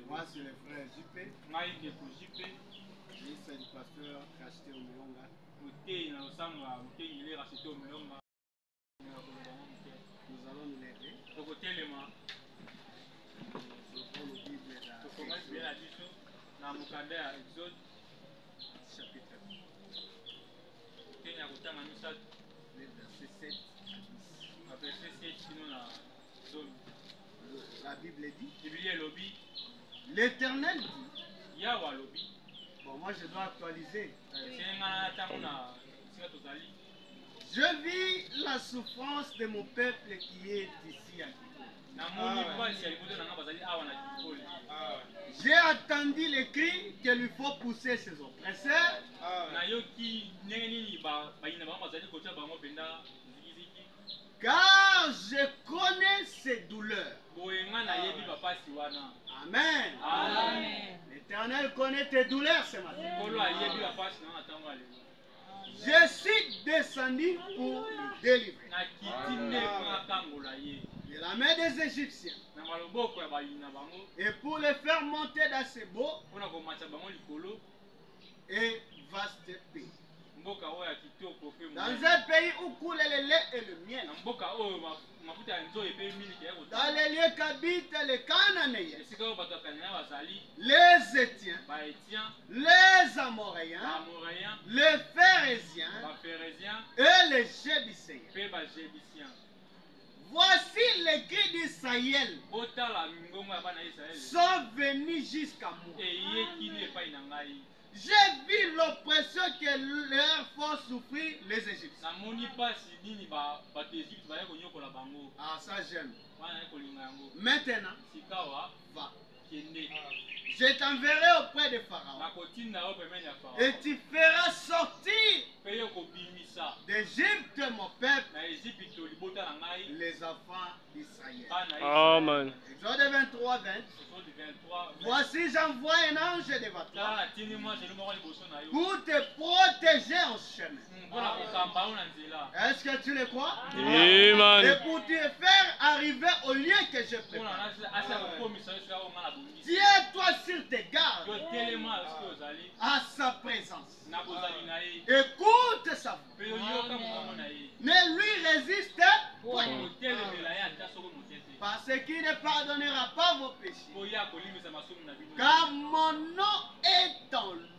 Moi, c'est le frère JP. Et c'est le pasteur racheté au Mélonga. Nous allons nous lever. Nous ouvrons nos Bibles dans Exode, chapitre 1. Les versets 7 à 10. La Bible dit, l'Éternel dit, bon, moi je dois actualiser. Je vis la souffrance de mon peuple qui est ici à Kiko. J'ai attendu les cris qu'il lui faut pousser ses oppresseurs. Car je connais ses douleurs. Amen. Amen. L'Éternel connaît tes douleurs ce matin. Je suis descendu pour le délivrer de la main des Égyptiens et pour le faire monter dans ses beaux et vastes pays. Dans un pays où coule le lait et le miel. Dans les lieux qu'habitent les Cananéens, les Étiens, les Amoréens, les Phérésiens et les Jébuséens. Voici les cris d'Israël sont venus jusqu'à moi. J'ai vu l'oppression que leur font souffrir les Égyptiens. Ah, ça j'aime. Maintenant, va. Je t'enverrai auprès de Pharaon. Et tu feras sortir d'Égypte mon peuple, les enfants d'Israël. Amen. Exode 23, 20. Voici j'envoie un ange devant toi pour te protéger en chemin. Est-ce que tu le crois? Amen. Et pour te faire arriver au lieu que je prépare. Tiens-toi sur tes gardes à sa présence. Écoute sa voix. Ne lui résiste point. Parce qu'il ne pardonnera pas vos péchés. Car mon nom est en lui.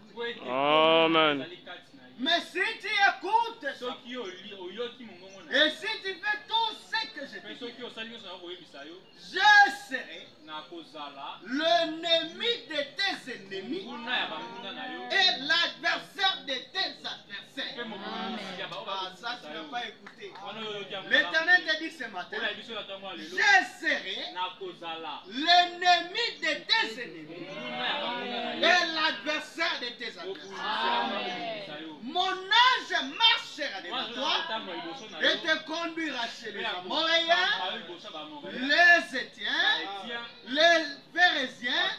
Amen. Mais si tu écoutes ça, et si tu fais tout ce que je te dis, je serai l'ennemi de tes ennemis et l'adversaire de tes adversaires. Ah, ça tu n'as pas écouté. L'Éternel te dit ce matin, je serai l'ennemi de tes ennemis et l'adversaire de tes adversaires. Mon ange marchera devant toi et te conduira chez les Amoréens, les Étiens, les Phérésiens,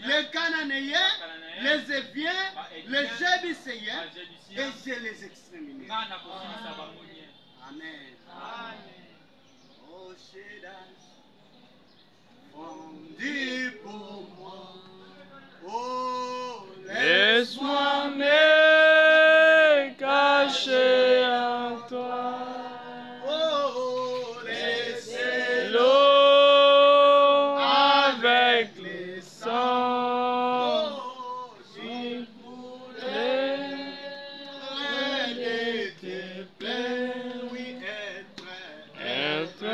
les Cananéens, les Éviens, les Jébuséens, et je les exterminerai. Amen. Oh, Shaddai, fondis pour moi. Oh, Laisse-moi me cacher en toi. Oh, laissez L'eau avec les sangs. oh, J'y voudrais était plein, oui, être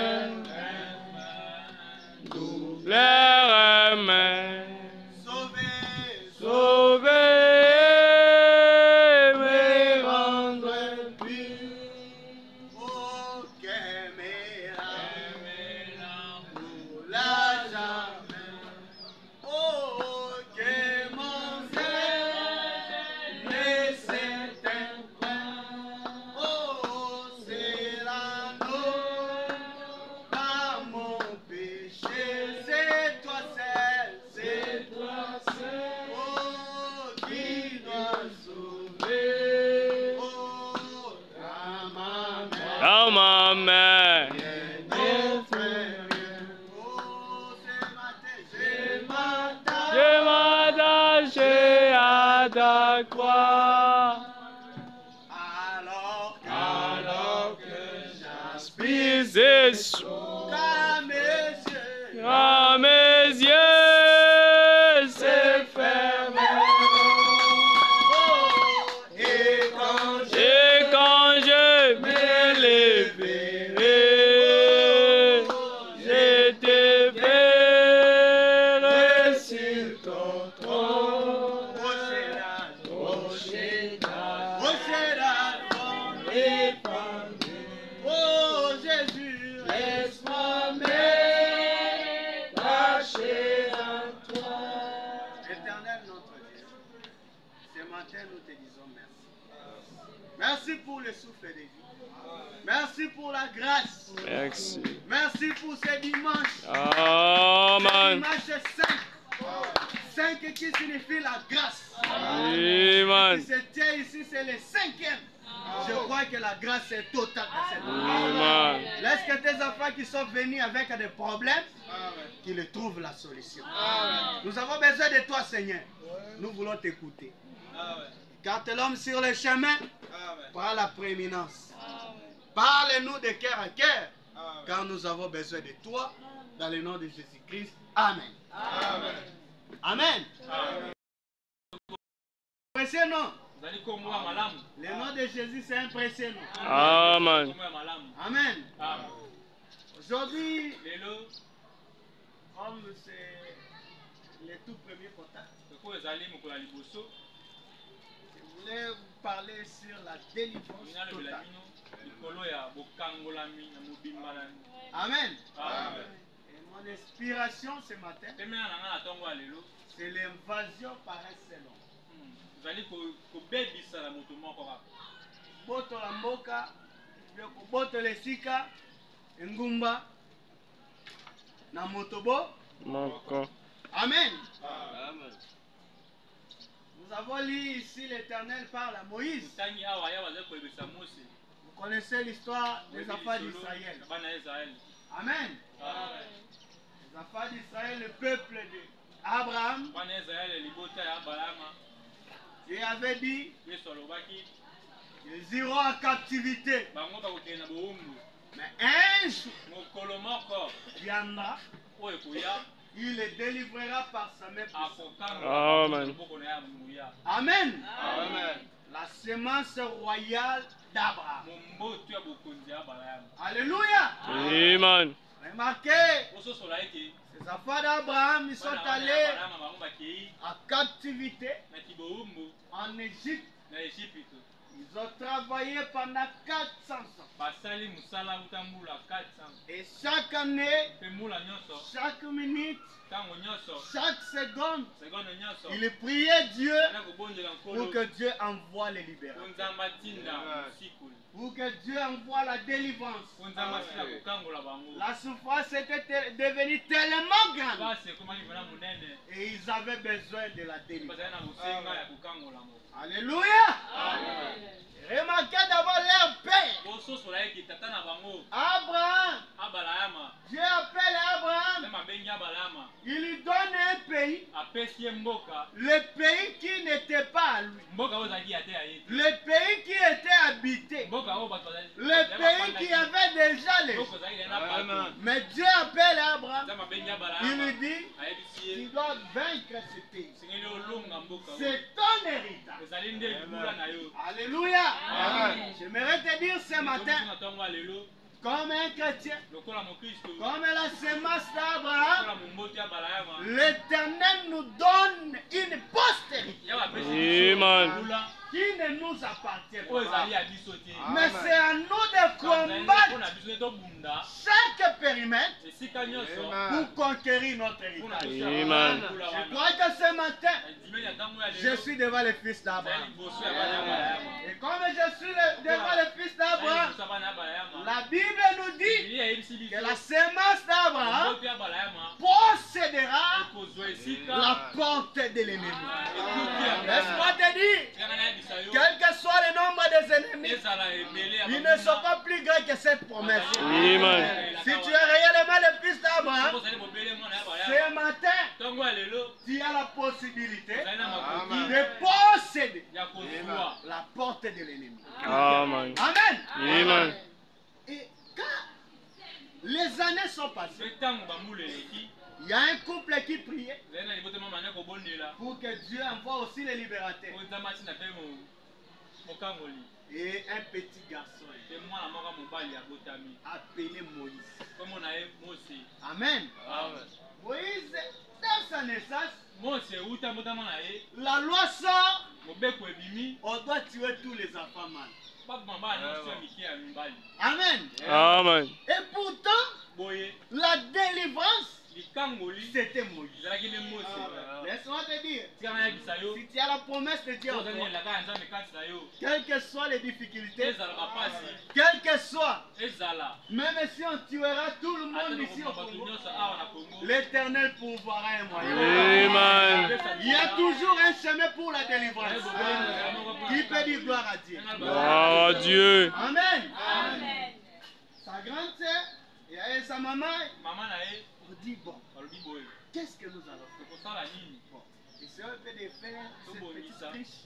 douleur main. Sauver, me rendre pur. Oh, qu'aimer la pour la jamais. la croix. Alors que J'aspire ses sous. qu'à mes yeux, À mes yeux se fermeront. et quand Et quand je m'élèverai, je te verrai sur ton trône. oh Jésus, Laisse-moi m'attacher à toi. Éternel notre Dieu, ce matin nous te disons merci. Merci pour le souffle de vie. Merci pour la grâce. Merci. Merci pour ce dimanche. Amen. Dimanche 5. 5 qui signifie la grâce. Amen. Si c'était ici, c'est le 5e. Je crois que la grâce est totale dans cette vie. Amen. Laisse que tes enfants qui sont venus avec des problèmes, qu'ils trouvent la solution. Nous avons besoin de toi, Seigneur. Nous voulons t'écouter. Car l'homme sur le chemin prend la prééminence. Parle-nous de cœur à cœur, car nous avons besoin de toi, dans le nom de Jésus-Christ. Amen. Amen. Impressionnant. Le nom de Jésus, c'est impressionnant. Amen. Amen. Aujourd'hui, comme c'est le tout premier contact, je voulais vous parler sur la délivrance totale. Amen. Et mon inspiration ce matin, c'est l'invasion par un seul homme. Boto la mboka, boto lesika, ngumba, na motobo. Moko. Amen. Nous avons lu ici l'Éternel parle à Moïse. Vous connaissez l'histoire des enfants d'Israël. Amen. Les enfants d'Israël, le peuple d'Abraham, Dieu avait dit ils iront en captivité. Mais un jour viendra, il les délivrera par sa main puissante. Amen. Amen. La semence royale d'Abraham. Alléluia. Amen. Remarquez, ces enfants d'Abraham, ils sont allés en captivité en Égypte. Ils ont travaillé pendant 400 ans. Et chaque année, chaque minute, chaque seconde, ils priaient Dieu pour que Dieu envoie les libérateurs. Pour que Dieu envoie la délivrance. La souffrance était devenue tellement grande. Et ils avaient besoin de la délivrance. Alléluia. Remarquez d'abord leur père. Abraham. Dieu appelle Abraham. Il lui donne un pays. Le pays qui n'était pas à lui. Le pays qui était habité. Le pays qui avait déjà les gens. Mais Dieu appelle Abraham. Il lui dit, tu dois vaincre ce pays. C'est ton héritage. Alléluia. J'aimerais te dire ce matin, comme un chrétien, comme la semence d'Abraham, l'Éternel nous donne une postérité qui ne nous appartient pas. Mais c'est à nous de combattre chaque périmètre pour conquérir notre héritage. Je crois que ce matin, je suis devant le fils d'Abraham. Et comme je suis devant le fils d'Abraham, la Bible nous dit que la semence d'Abraham possédera la porte de l'ennemi. Laisse-moi te dire, quel que soit le nombre des ennemis, ils ne sont pas plus grands que cette promesse. Si tu es réellement le fils d'Abraham, ce matin, tu as la possibilité de posséder sont passés, il y a un couple qui priait pour que Dieu envoie aussi les libérateurs. Et un petit garçon appelé Moïse. Amen. Moïse, dans sa naissance, la loi sort, on doit tuer tous les enfants mâles. Amen. Amen. Et pourtant, la délivrance, c'était Moïse. Laisse-moi te dire, si tu as la promesse de Dieu en toi, quelles que soient les difficultés, quelles que soient, même si on tuera tout le monde ici au Congo, l'Éternel pourvoira un moyen. Amen. Il y a toujours un chemin pour la délivrance. Qui peut dire gloire à Dieu? Gloire à Dieu. Amen. Sa grande sœur et sa maman ont dit, bon, qu'est-ce que nous allons faire? Bon, et si on peut faire cette petite triche,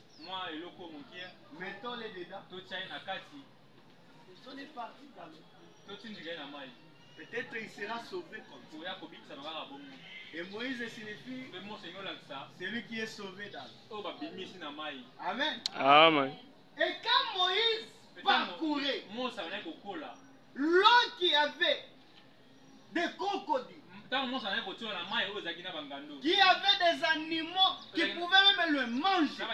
mettons-les dedans. On est parti dans l'eau. Peut-être il sera sauvé comme ça. Et Moïse signifie celui qui est sauvé dans l'eau. Amen. Amen. Et quand Moïse parcourait l'eau qui avait des crocodiles, qui avait des animaux qui pouvaient même le manger,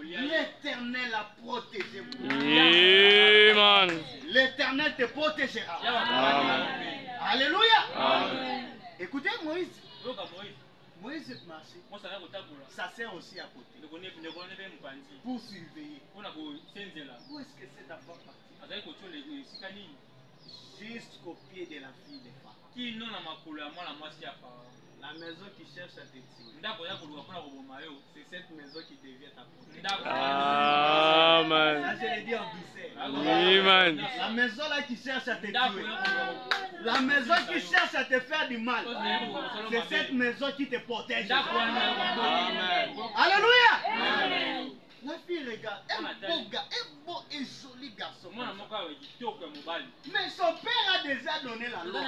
l'Éternel a protégé Moïse. Amen. L'Éternel te protégera. Amen. Alléluia. Amen. Écoutez Moïse. Moïse marchait. Ça sert aussi à côté. Pour surveiller. Où est-ce que cet enfant parti? Jusqu'au pied de la fille des femmes. La maison qui cherche à te tuer, c'est cette maison qui devient ta protection. Amen. Ça, je l'ai dit en douceur. Amen. La maison là qui cherche à te tuer, la maison qui cherche à te faire du mal, c'est cette maison qui te protège. Amen. Alléluia. Amen. La fille regarde, un beau gars, un beau et joli garçon. Mais son père a déjà donné la loi.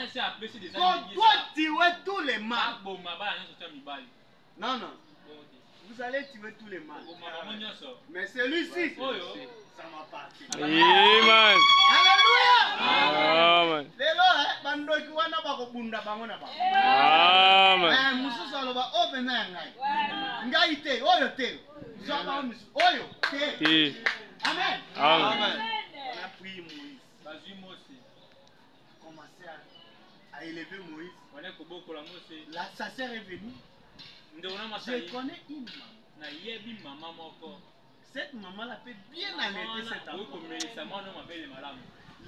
On doit tuer tous les mâles. Non, non. Vous allez tuer tous les mâles. Mais celui-ci, ça m'appartient. Amen. Alléluia. Amen. Amen. Amen. Amen. On a prié Moïse. Commencé à élever Moïse. Là, sa sœur est venue. Je connais une maman. Cette maman-là peut bien allaiter cet enfant.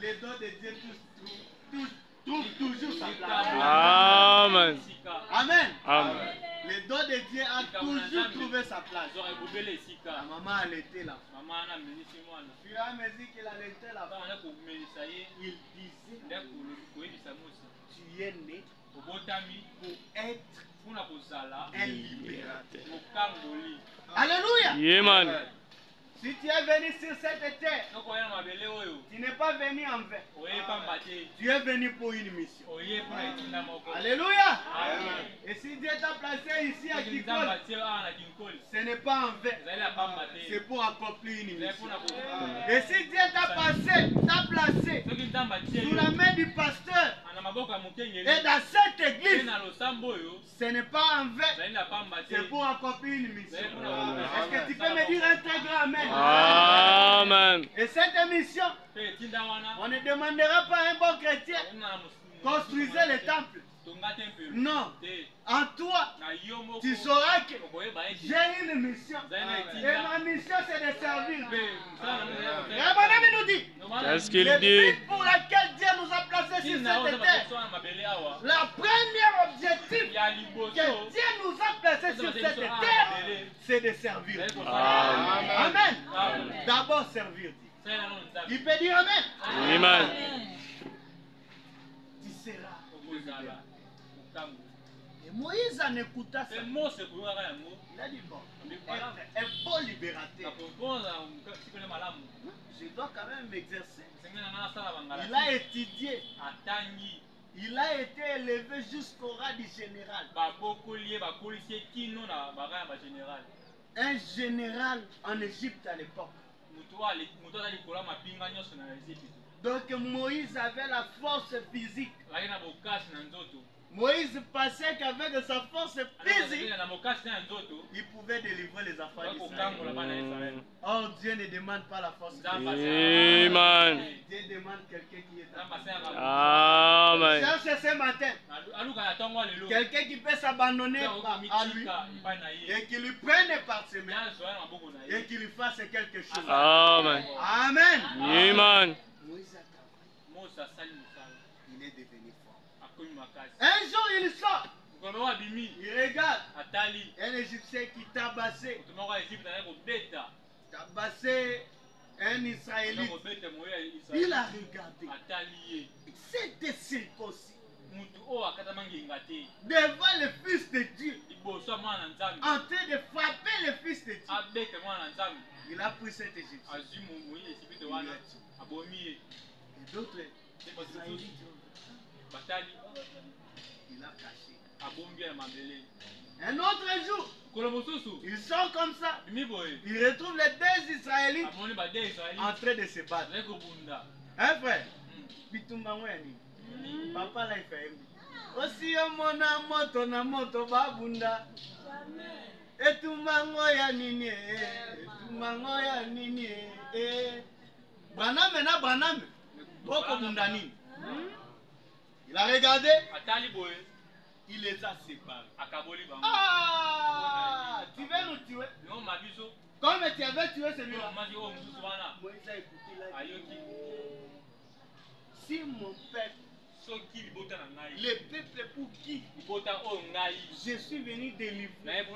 Les dons de Dieu trouvent toujours sa place. Amen. Amen. Amen. Les dons de Dieu a toujours trouvé sa place. La maman allaitait la femme. Puis à mesure qu'il allaitait la femme, il disait, tu es né pour être un libérateur. Alléluia. Amen. Si tu es venu sur cette terre, tu n'es pas venu en vain. Tu es venu pour une mission. Alléluia. Amen. Et si Dieu t'a placé ici à Kikol, ce n'est pas en vain. C'est pour accomplir une mission. Et si Dieu t'a placé sous la main du pasteur et dans cette église, ce n'est pas en vain. C'est pour accomplir une mission. Est-ce que tu peux me dire un très grand amen? Amen. Et cette mission, on ne demandera pas à un bon chrétien construisez le temple. Non. En toi, tu sauras que j'ai une mission. Et ma mission, c'est de servir. Et mon ami nous dit, Qu'est-ce qu'il le dit? but pour laquelle Dieu nous a placés sur cette terre, la première objectif que Dieu nous a placés sur cette terre, c'est de servir. Amen. D'abord servir Dieu. Il peut dire Amen. Amen. Tu seras. Et Moïse en écouta ça. Il a dit bon, un bon libérateur. Je dois quand même m'exercer. Il a étudié. Il a été élevé jusqu'au rang du général. Un général en Égypte à l'époque. Donc Moïse avait la force physique. Moïse pensait qu'avec sa force physique, il pouvait délivrer les affaires d'Israël. Or, Dieu ne demande pas la force physique. Amen. Dieu demande quelqu'un qui est Amen. cherche ce matin quelqu'un qui peut s'abandonner à lui et qui lui prenne par ses mains et qui lui fasse quelque chose. Amen. Amen. Amen. Moïse il est devenu fort. Un jour il sort. Il regarde un Égyptien qui tabassait un Israélite. Il a regardé. C'était circoncis. Devant le Fils de Dieu, en train de frapper le Fils de Dieu, il a pris cet Égyptien. Et d'autres Israélites, il a caché. Un autre jour, il sort comme ça. Il retrouve les deux Israélites en train de se battre. Hein, frère? Papa là il fait aussi mona moto na moto babunda etumango ya nini Branham na Branham boko bunda nini. Il a regardé, il les a séparés. Ah, tu veux nous tuer? Comme tu avais tué celui-là. Moïse a écouté là. Si mon peuple, le peuple pour qui je suis venu délivrer,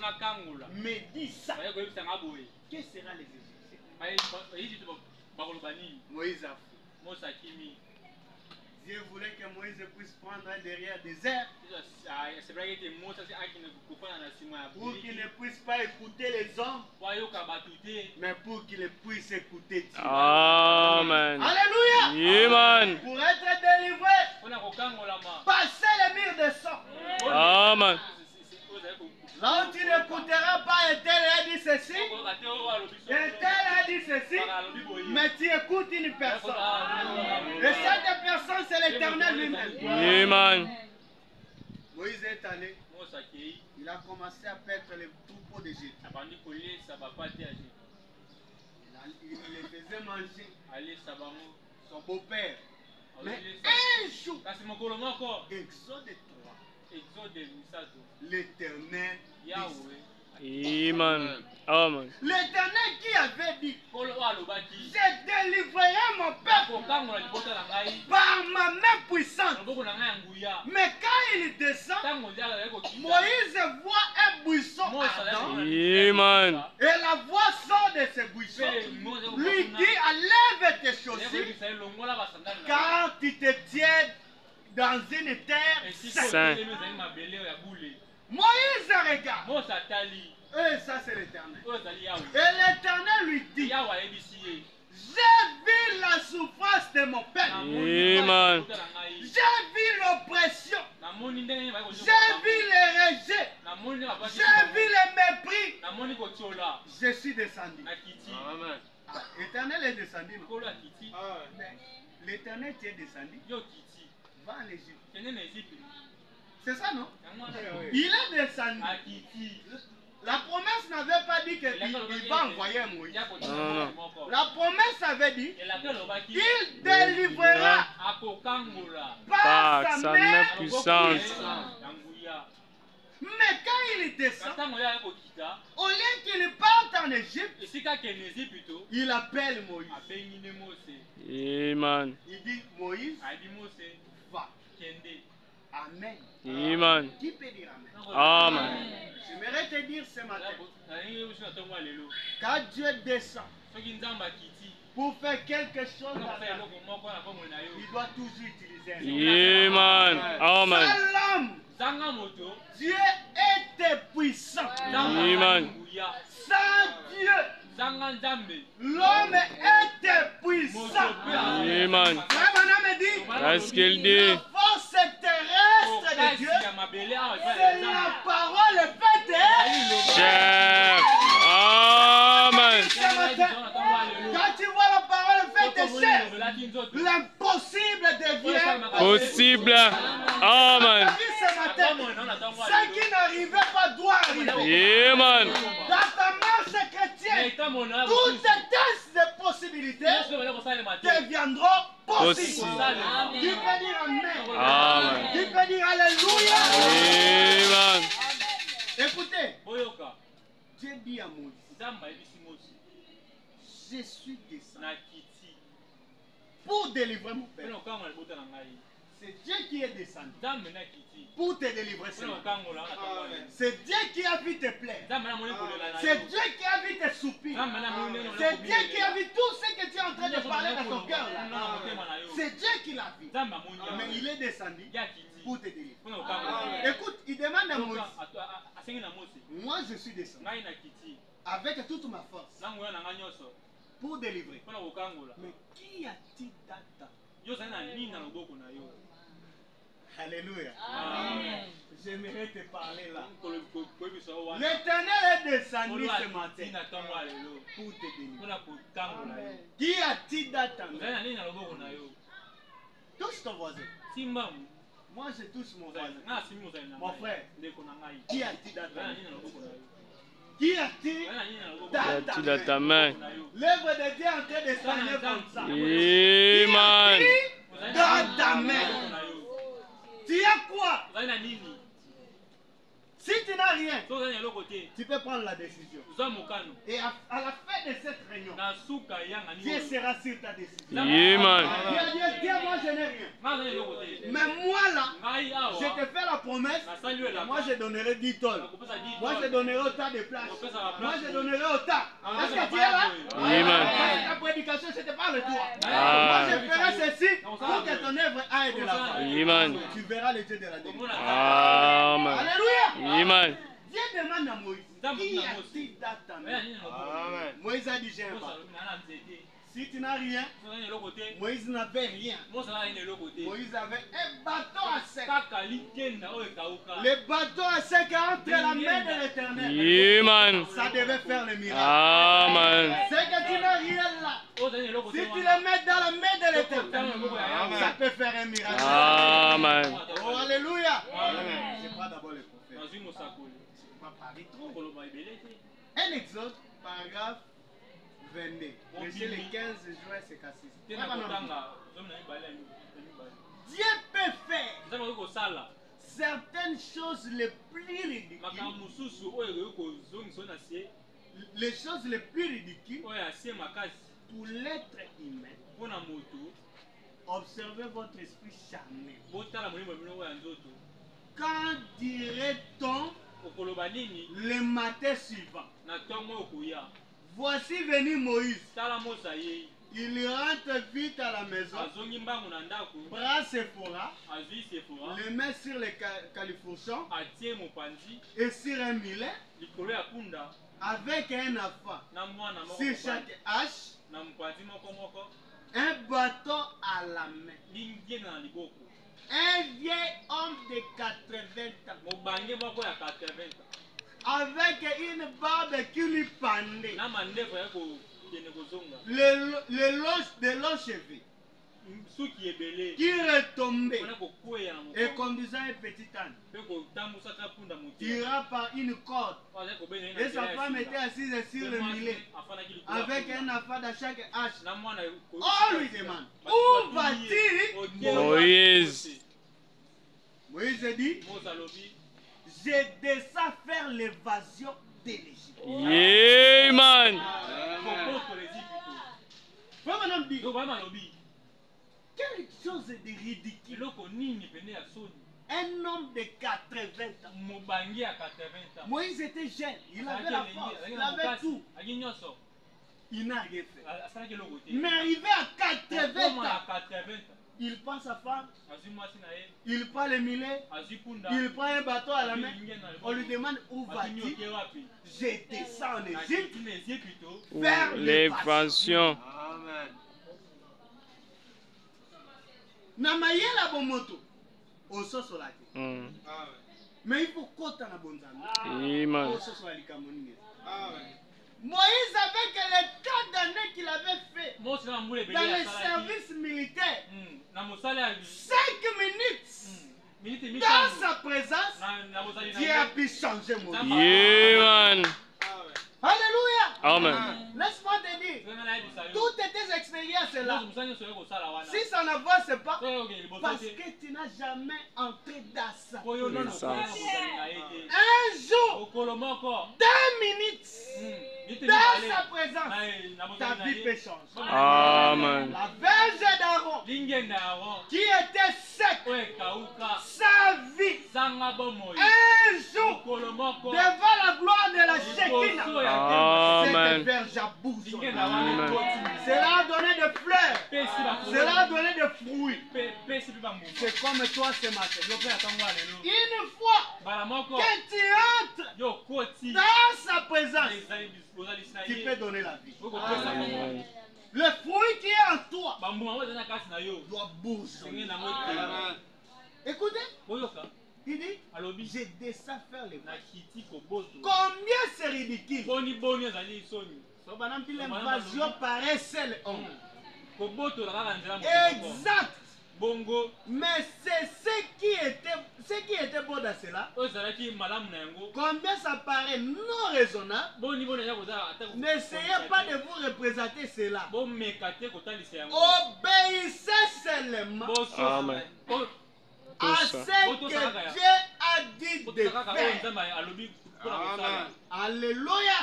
me dit ça, que sera les Égyptiens? Moïse a fait. Dieu voulait que Moïse puisse prendre derrière des désert pour qu'il ne puisse pas écouter les hommes, mais pour qu'il puisse écouter Dieu. Amen. Alléluia. Amen. Pour être délivré, passer les murs de sang. Amen. Là où tu n'écouteras pas, et tel a dit ceci, et tel a dit ceci, mais tu écoutes une personne. Et cette personne, c'est l'Éternel lui-même. Amen. Moïse est allé, il a commencé à perdre les troupeaux d'Égypte. Il les faisait manger, son beau-père. Mais un jour, Exode 3, l'Éternel Amen. Amen. L'Éternel qui avait dit, je délivrerai mon peuple par ma main puissante. Mais quand il descend, Moïse voit un buisson ardent. Amen. Et la voix sort de ce buisson, lui dit, enlève tes chaussures, car tu te tiens dans une terre sainte. Moïse regarde. Et ça c'est l'Éternel. Et l'Éternel lui dit, j'ai vu la souffrance de mon peuple. Amen. J'ai vu l'oppression. J'ai vu les rejets. J'ai vu le mépris. Je suis descendu. L'Éternel est descendu. L'Éternel qui est descendu va en Égypte. C'est ça, non? Il est descendu. La promesse n'avait pas dit qu'il va envoyer Moïse. La promesse avait dit qu'il délivrera par sa main puissante. Mais quand il descend, au lieu qu'il parte en Égypte, il appelle Moïse. Amen. Il dit Moïse, va. Amen. Amen. Qui peut dire Amen? Amen. J'aimerais te dire ce matin, quand Dieu descend pour faire quelque chose, il doit toujours utiliser un homme. Amen. Sans l'homme, Dieu était puissant. Amen. Sans Dieu, l'homme était puissant. Amen. Frère Branham dit, Qu'est-ce qu'il dit? la force était la parole faite. Chef. Amen. Ce matin, quand tu vois la parole faite, chef, l'impossible devient Possible. Amen. Ce matin, ce qui n'arrivait pas doit arriver. Amen. Dans ta marche chrétienne, toutes tes tests de possibilités deviendront possibles. Tu peux dire Amen. Amen. Tu peux dire Alléluia. Amen. Écoutez, Dieu dit à Moïse, je suis descendu pour délivrer mon père. C'est Dieu qui est descendu pour te délivrer. C'est Dieu qui a vu te plaire. C'est Dieu qui a vu tes soupirs. C'est Dieu qui a vu tout ce que tu es en train de parler dans ton cœur. C'est Dieu qui l'a vu. Mais il est descendu pour te délivrer. Écoute, il demande à Moïse, moi je suis descendu avec toute ma force pour délivrer. Mais qui a-t-il d'attendre? Alléluia. J'aimerais te parler là. L'Éternel est descendu ce matin pour te délivrer. Qui a-t-il d'attendre? Touche ton voisin. Moi je touche mon voisin. Mon frère. Qui a-t-il d'attendre? Qui a-t-il dans ta main? L'œuvre de Dieu est en train de s'en comme ça. Amen. Dans ta main. Tu as quoi? Si tu n'as rien, tu peux prendre la décision. Et à la fin de cette réunion, Dieu sera sur ta décision. Amen. Dieu, moi je n'ai rien. Mais moi là, je te fais la promesse. Moi je donnerai 10 tonnes. Moi je donnerai autant de places. Moi je donnerai autant. Est-ce que tu es là? Amen. Ta prédication, c'était pas le toi. Moi je ferai ceci pour que ton œuvre aille de l'avant. Amen. Tu verras le Dieu de la délivrance. Amen. Alléluia. Amen. Dieu demande à Moïse, qui a-t-il dans ta main? Moïse a dit, j'ai un bateau. Si tu n'as rien, Moïse n'avait rien. Moïse avait un bateau à sec. Le bateau à sec entre la main de l'Éternel. Amen. Ça devait faire le miracle. Amen. C'est que tu n'as rien là. Si tu le mets dans la main de l'Éternel, ça peut faire un miracle. Amen. Oh, alléluia. Je prends d'abord le prophète. Un exode, paragraphe 22. Verset le 15 juin, c'est cassé. Dieu peut faire certaines choses les plus ridicules. Les choses les plus ridicules pour l'être humain. Observez votre esprit charnel. Quand dirait-on le matin suivant? Voici venu Moïse. Il rentre vite à la maison, bras Sephora, les mains sur les califourchons et sur un millet, avec un enfant sur chaque hache, un bâton à la main. Un vieil homme de 80 ans, avec une barbe qui lui pendait, le long cheveux qui retombait et conduisant un petit âne, tirant par une corde. Et sa femme était assise sur le millet avec un enfant dans chaque hache. On lui demande, où va-t-il? Moïse. Moïse dit, je descends faire l'évasion de l'Égypte. Amen. Quelle chose de ridicule. Un homme de 80 ans. Moïse était jeune, il avait la force, il avait tout. Il n'a rien fait. Mais arrivé à 80 ans, il prend sa femme, il prend le millet, il prend un bateau à la main. On lui demande où va-t-il? Je descends en Égypte vers L'évasion. Amen. Namayela bomoto ososolaki. Mais il faut kota na bonzambe. Amen. Moïse, avec les 4 années qu'il avait fait dans les services militaires, 5 minutes dans sa présence, Dieu a pu changer Moïse. Amen. Alléluia. Amen. Laisse-moi te dire, toutes tes expériences là, si ça n'avance pas, parce que tu n'as jamais entré dans ça. Un jour, 2 minutes dans sa présence, ta vie peut changer. Amen. La verge d'Aaron qui était sec, sa vie, un jour, devant la gloire de la Shekinah, Amen. cette verge a bougé. Cela a donné des fleurs, cela a donné des fruits. C'est comme toi ce matin. Une fois que tu entres dans sa présence, tu peux donner la vie. Le fruit qui est en toi doit bouger. Écoutez, il dit, j'ai déjà faire les voies. Combien c'est ridicule. L'invasion paraît seul homme. Exact. Mais c'est ce qui était bon dans cela. Combien ça paraît non raisonnable. N'essayez pas de vous représenter cela. Obéissez seulement Amen. à ce que Dieu a dit de faire. Alléluia.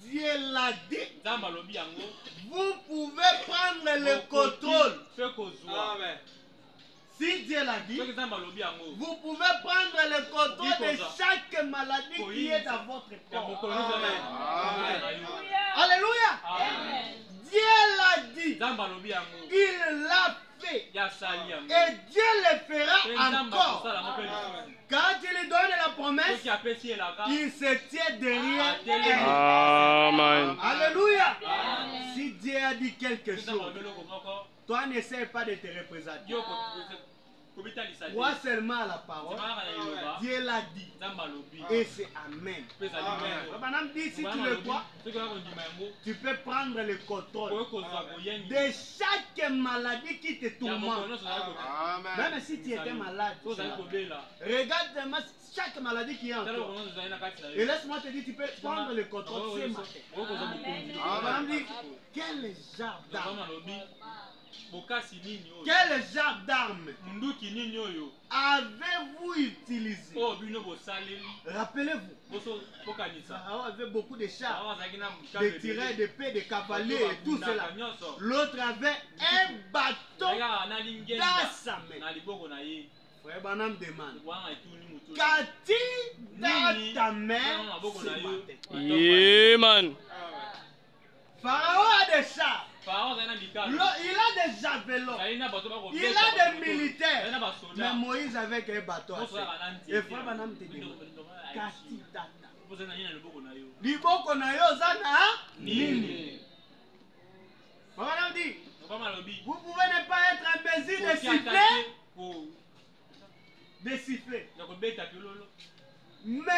Dieu l'a dit. Vous pouvez prendre le contrôle. Si Dieu l'a dit, vous pouvez prendre le contrôle de chaque maladie qui est dans votre corps. Alléluia. Dieu l'a dit. Il l'a fait. Et Dieu le fera encore. Quand il lui donne la promesse, il se tient derrière elle. Amen. Alléluia. Si Dieu a dit quelque chose, toi n'essaie pas de te représenter. Crois seulement à la parole. Dieu l'a dit. Et c'est Amen. Madame dit, si tu le crois, tu peux prendre le contrôle de chaque maladie qui te tourmente. Même si tu étais malade, regarde chaque maladie qui est en toi. Et laisse-moi te dire, tu peux prendre le contrôle ce matin. Madame dit, quel genre d'arme? Quel genre d'arme avez-vous utilisé? Rappelez-vous, Pharaon avait beaucoup de chars, de tireurs d'épée, de cavaliers et tout cela. L'autre avait un bâton dans sa main. Frère Branham demande, qu'as-tu dans ta main ce matin? Amen. Pharaon a des chars. Il a des javelins, il a des militaires, mais Moïse avec un bâton. Et frère Branham te dit, qu'as-tu tata? Liboko na yo zana nini? Frère Branham dit, vous pouvez ne pas être imbécile de siffler, mais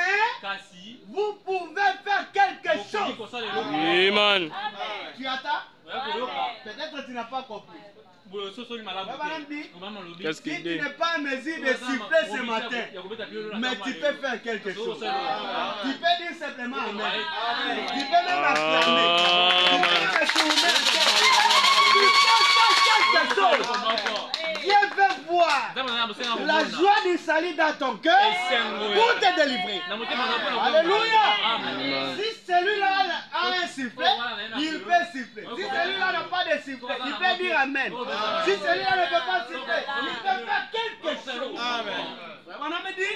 vous pouvez faire quelque chose. Amen. Tu attends? Peut-être que tu n'as pas compris. Qu'est-ce Si qu'il tu dit? n'es pas en mesure de siffler ce matin, mais tu peux faire quelque chose. Tu peux dire simplement Amen. Tu peux même acclamer. Tu peux même tourner. Tu peux faire quelque chose. Dieu veut voir la joie du salut dans ton cœur pour te délivrer. Alléluia. Si celui-là a un sifflet, il peut siffler. Si celui-là n'a pas de sifflet, il peut dire Amen. Si celui-là ne peut pas siffler, il peut faire quelque chose. Amen. On a dit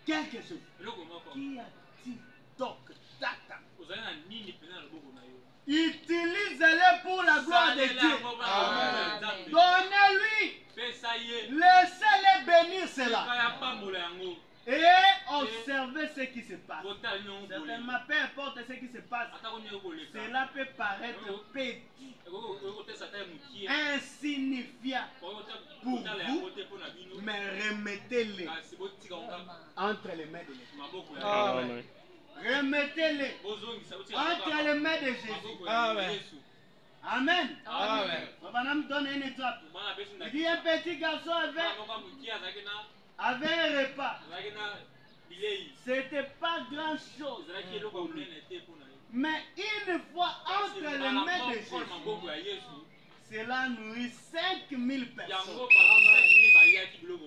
quelque chose. Qui a-t-il donc tata? Utilisez-le pour la gloire de Dieu. Donnez-lui. Laissez-les bénir cela. Et observez ce qui se passe. Certainement, peu importe ce qui se passe, cela peut paraître petit, insignifiant pour vous, Mais remettez-les entre les mains de l'Église. Amen. Remettez-les entre les mains de Jésus. Amen. Amen. Amen. On va me donner un exemple. Il dit un petit garçon avait un repas. C'était pas grand chose. Mais une fois entre les mains de Jésus, cela nourrit 5000 personnes.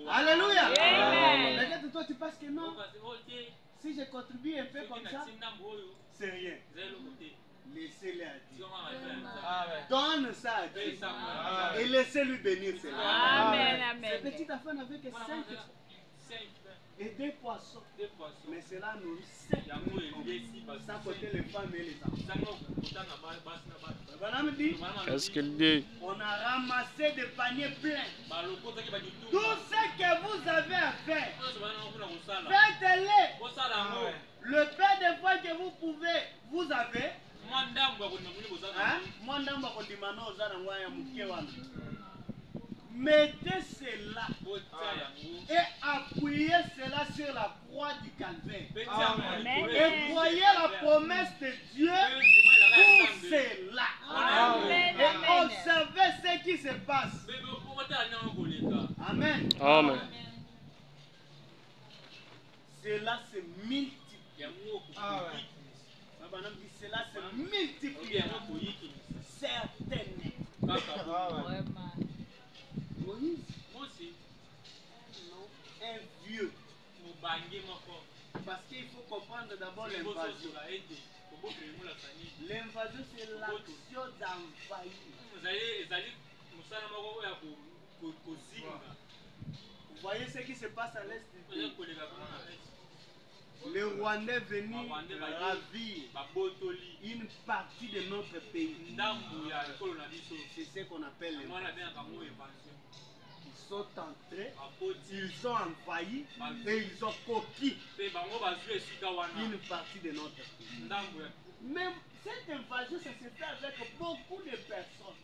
Alléluia. Peut-être toi tu penses que non. Si je contribue un peu comme ça, c'est rien. Laissez-les à Dieu. Donne ça à Dieu. Et laissez-lui bénir cela. Amen. Amen. Cette petite affaire n'avait que 5 et 2 poissons. Mais cela nourrit 5 sans compter les femmes et les enfants. Qu'est-ce qu'il dit? On a ramassé des paniers pleins. Tout ce que vous avez à faire, faites-le. Le peu de fois que vous pouvez, vous avez. Mettez cela et appuyez cela sur la croix du calvaire. Amen. Et croyez la promesse de Dieu pour cela. Amen. Et observez ce qui se passe. Amen. Amen. Cela se multiplie. Cela se multiplie. Certainement. Moïse, non, un vieux. Parce qu'il faut comprendre d'abord l'invasion. L'invasion, c'est l'action d'envahir. Vous voyez ce qui se passe à l'est du pays. Les Rwandais venus ravir une partie de notre pays. C'est ce qu'on appelle l'invasion. Ils sont entrés, ils ont envahi et ils ont conquis une partie de notre pays. Même cette invasion, ça se fait avec beaucoup de personnes.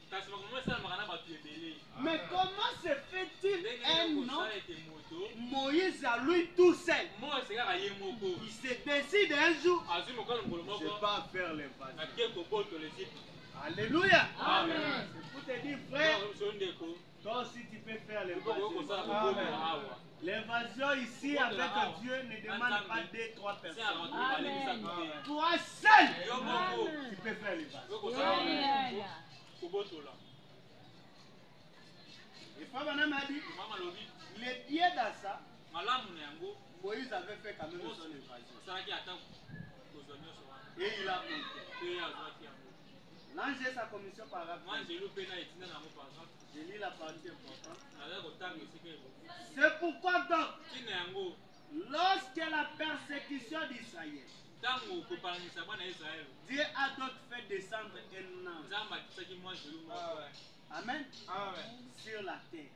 Mais comment se fait-il un homme, Moïse à lui tout seul, il se décide un jour, je ne vais pas faire l'invasion. Alléluia. Amen. C'est pour te dire, frère, toi aussi tu peux faire l'invasion. L'invasion ici avec Dieu ne demande pas 2-3 personnes. Amen. Toi seul, tu peux faire l'invasion. Amen. Et Frère Branham a dit, les pieds dans ça, Moïse avait fait quand même son invasion. Et il a monté. Lancez sa commission par rapport. Je lis la partie importante. C'est pourquoi donc, lorsque la persécution d'Israël, Dieu a donc fait descendre un ange. Amen. Sur la terre.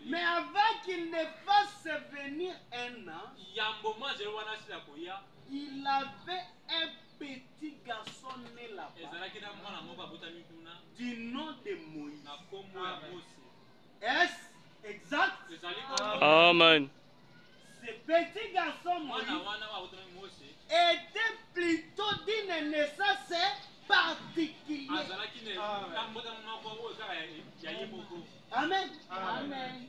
Mais avant qu'il ne fasse venir un ange, il avait un petit garçon né là-bas du nom de Moïse. Est-ce exact? Amen. Ce petit garçon Moïse était plutôt d'une naissance particulière. Amen. Amen.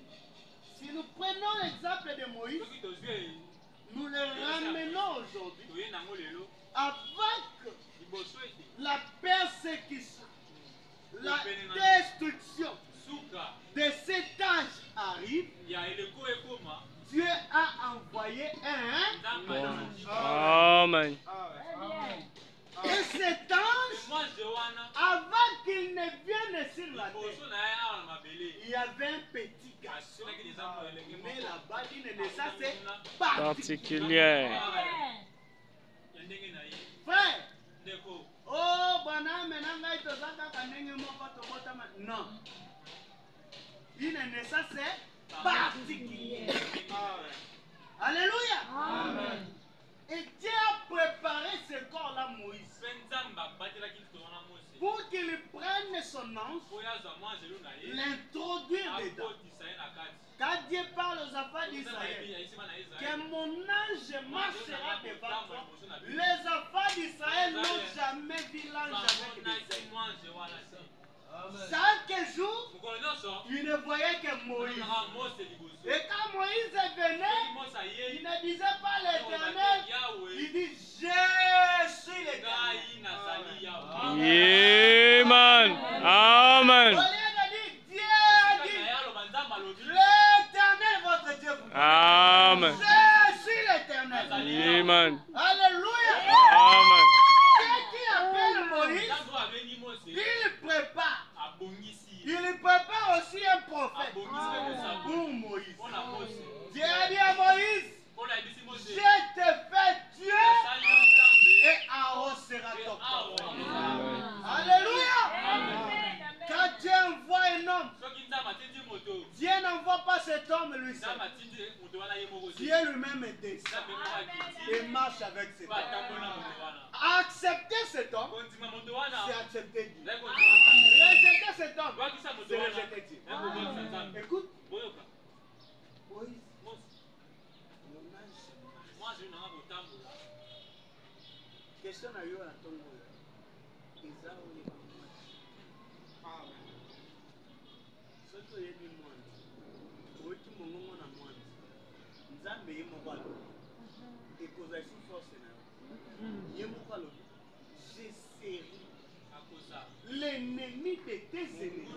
Si nous prenons l'exemple de Moïse, nous le ramenons aujourd'hui avec la persécution, la destruction de cet âge arrive. Dieu a envoyé un ange. Amen. Et cet ange, avant qu'il ne vienne sur la terre, il y avait un petit garçon né là-bas d'une naissance particulière. Frère, oh, non. Une naissance particulière. Alléluia. Amen. Et Dieu a préparé ce corps-là, Moïse, pour qu'il prenne son ange, l'introduire dedans. Quand Dieu parle aux enfants d'Israël que mon ange marchera devant toi. Les enfants d'Israël n'ont jamais vu l'ange avec des ailes. Chaque jour, il ne voyait que Moïse. Et quand Moïse venait, il ne disait pas l'Éternel, il dit je suis l'Éternel. Amen. Amen. Au lieu de dire Dieu a dit, l'Éternel votre Dieu. Amen. Je suis l'Éternel. Amen. Alléluia. Amen. Ce qui appelle Moïse, il prépare. Il prépare aussi un prophète pour Moïse. Dieu a dit à Moïse, je te fais Dieu et Aaron sera ton prophète. Alléluia. Quand Dieu envoie un homme, Dieu n'envoie pas cet homme lui seul. Dieu lui-même descend et marche avec cet homme. Accepter cet homme, c'est accepter Dieu. Rejeter cet homme, c'est rejeter Dieu. Écoute, Moïse, question à yo à ton l'ennemi de tes ennemis,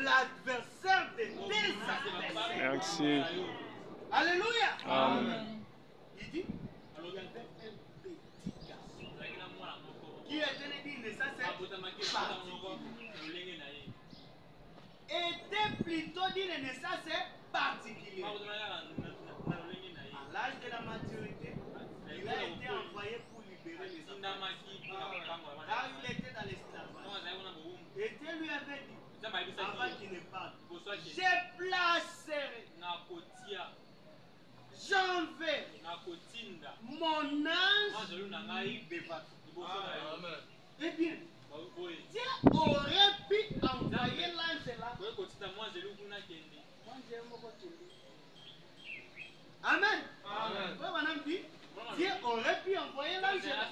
l'adversaire de tes adversaires. Merci. Alléluia. Amen. Il dit, il y avait un petit garçon qui était dit, mais ça c'est particulier. Était plutôt dit, mais ça c'est particulier. À l'âge de la maturité, il a été envoyé pour libérer les enfants. Là, il était dans l'esclavage. Et Dieu lui avait dit, avant qu'il ne parte, je placerai, j'enverrai mon ange devant toi. Eh bien, Dieu aurait pu envoyer l'ange là. Amen. Amen. Dieu aurait pu envoyer l'ange là.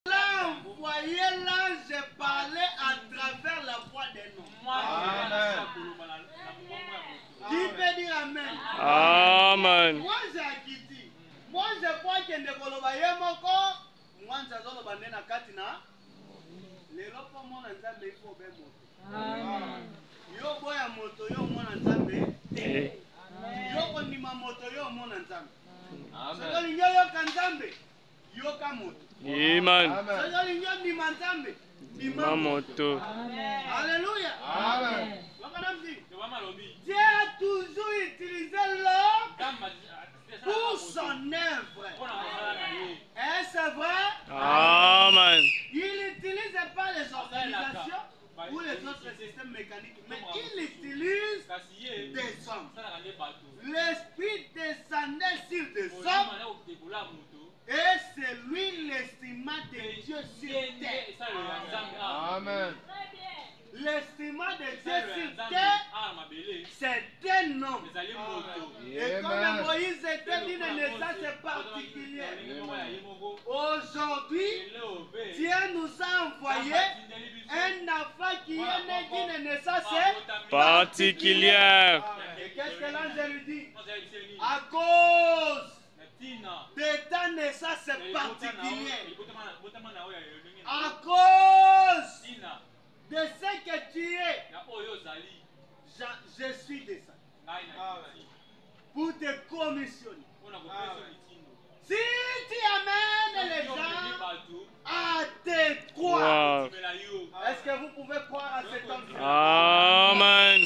Il a envoyé l'ange parler à travers la voix des noms. Qui peut dire Amen? Amen. Moi j'ai acquitté. Moi je crois que ne kolobaye moko. Moi nzazolo bande na katina. Lelo po mona nzambe ifo be moto. Amen. Yo boya moto yo mona nzambe. Yo kondima moto yo mona nzambe. Amen. Soko linyo yo kanzambe. Yo ka moto. Amen. Soko linyo ndima nzambe. Ndima moto. Alléluia. Amen. Dieu a toujours utilisé l'homme pour son œuvre. Est-ce vrai? Amen. Il n'utilise pas les organisations ou les autres systèmes mécaniques, mais il utilise des hommes. L'esprit descendait sur des hommes et c'est lui l'estimat de Dieu sur terre. Amen. L'estima de Dieu sur terre, c'est un homme. Et comme Moïse était d'une naissance particulière, aujourd'hui, Dieu nous a envoyé un enfant qui est né d'une naissance particulière. Et qu'est-ce que l'ange lui dit? À cause de ta naissance particulière, à cause de ce que tu es, je suis descendu pour te commissionner. Si tu amènes les gens à te croire, est-ce que vous pouvez croire à cet homme? Amen.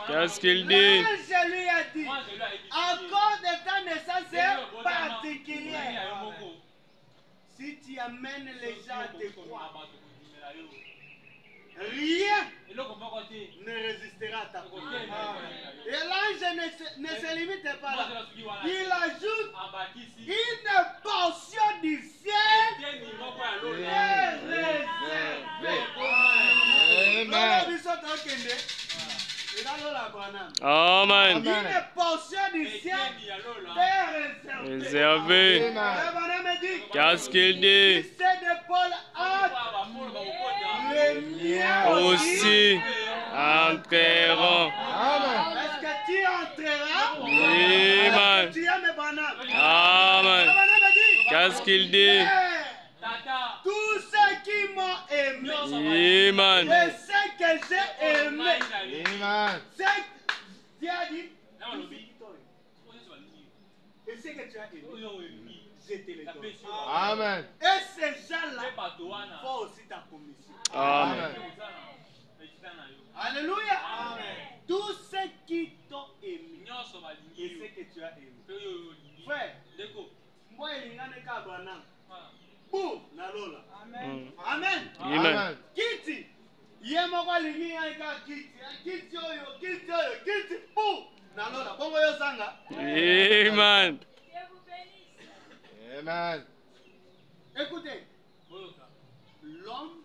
Qu'est-ce qu'il dit? Je lui ai dit, à cause de ta naissance particulière, si tu amènes les gens à te croire, rien ne résistera à ta prière. Et l'ange ne se limite pas là. Il ajoute une portion du ciel réservée. Amen. Une portion du ciel est Réservé. Qu'est-ce qu'il dit? de Paul les miens Aussi entreront. Est-ce que tu entreras? Amen. Tu aimes Branham? Amen. Qu'est-ce qu'il dit? Tous ceux qui m'ont aimé, Amen. et ceux que j'ai aimé, Dieu a dit, et ceux que tu as aimé, je te les donne. Amen. Et ces gens-là font aussi ta commission. Amen. Alléluia. Tous ceux qui t'ont aimé, et ceux que tu as aimé. Frère, moi, il y a un cas Branham. Boum, nalola. Mm. Amen. Amen. Kiti. Yemoko lingi anga kiti oyo, kiti boum, nalola. Bongo yo sanga. Amen. Amen. Écoutez, l'homme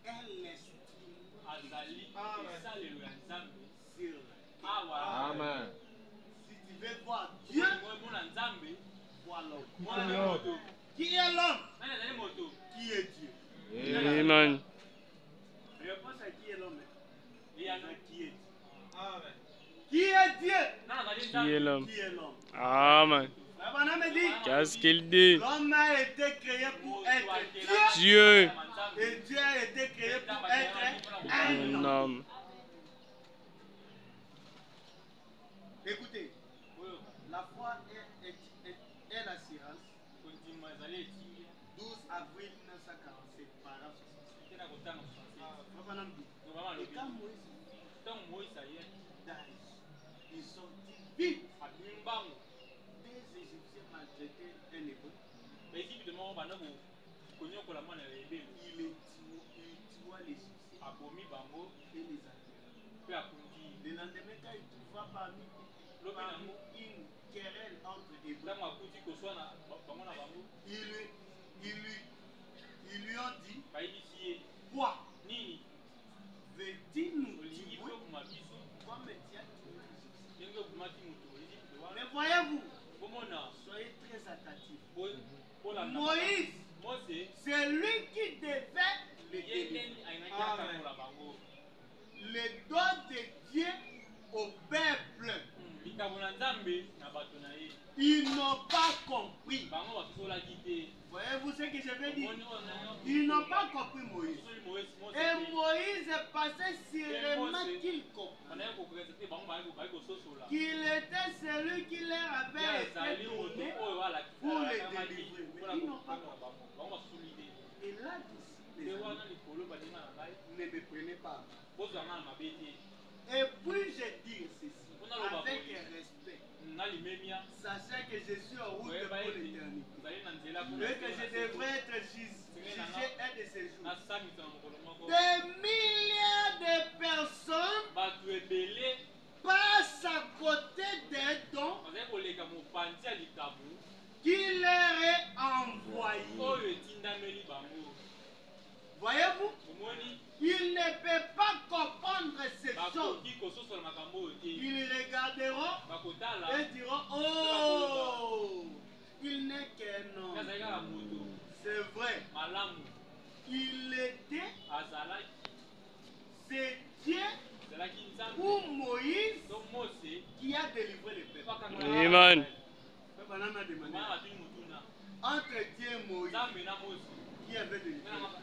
est l'esprit sur Amen. Si tu veux voir Dieu, vois l'homme. Qui est l'homme? Qui est Dieu? Amen. Réponse à qui est l'homme? Qui est Dieu? Qui est Dieu? Qui est l'homme? Qui est l'homme? Amen. Abraham me dit, Qu'est-ce qu'il dit? l'homme a été créé pour être Dieu. Dieu. Et Dieu a été créé pour être un Un homme. homme. Écoutez, la foi est l'assurance. 12 avril 1947, paragraphe 66. Abraham dit, et quand Moïse d'âge, ils sont vite. Des Égyptiens maltraitaient un hébreu. Il tua l'Égyptien et les Arabes. Le lendemain, quand il trouva parmi une querelle entre Hébreux, ils lui ont dit, quoi? Veux-tu nous tuer comme tu as tué l'Égyptien? Mais voyez-vous, soyez très attentifs. Moïse, c'est lui qui devait le délivrer. Le don de Dieu au peuple. Ils n'ont pas compris. Voyez-vous ce que je veux dire? Ils n'ont pas compris Moïse. Et Moïse est passé sûrement qu'il comprend qu'il était celui qui leur avait été donné pour les délivrer. Mais ils n'ont pas compris. Et là, d'ici, ne me prenez pas. Et puis je dis ceci, avec respect, sachant que je suis en route pour l'éternité, et que je devrais être jugé un de ces jours. Des milliers de personnes passent à côté des dons qu'il leur est envoyé. Voyez-vous, ils ne peuvent pas comprendre ces choses. Ils regarderont et diront, oh, il n'est qu'un homme. C'est vrai. Il était, c'est Dieu ou Moïse qui a délivré le peuple. Amen. Entre Dieu et Moïse, qui avait délivré le peuple?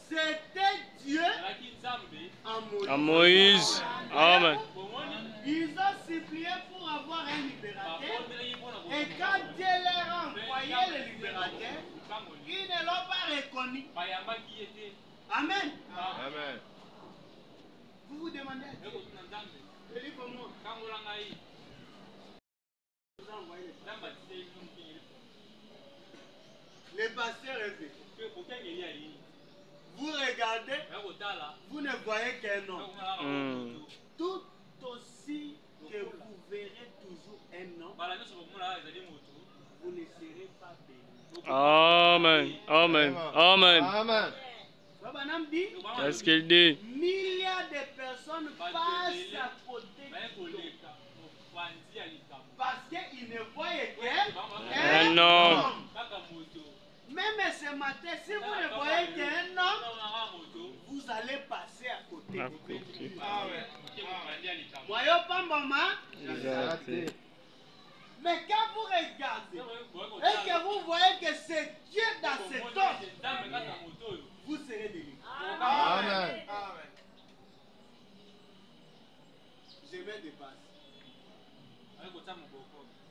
C'était Dieu À Moïse. Amen. Ils ont supplié pour avoir un libérateur. Et quand Dieu leur a envoyé le libérateur, ils ne l'ont pas reconnu. Amen. Amen. Vous vous demandez, je dis pour moi, le pasteur est venu. Vous regardez, vous ne voyez qu'un homme. Tout aussi que vous verrez toujours un homme, vous ne serez pas béni. Amen. Amen. Amen. Amen. Baba Nam dit, Qu'est-ce qu'il dit? milliards de personnes passent à côté de l'eau. Parce qu'ils ne voyaient qu'un homme. Même ce matin, si vous ne voyez qu'un homme, vous allez passer à côté. Voyez pas maman? Mais quand vous regardez et que vous voyez que c'est Dieu dans cet homme, vous serez délivrés. Amen. Je mets des bases.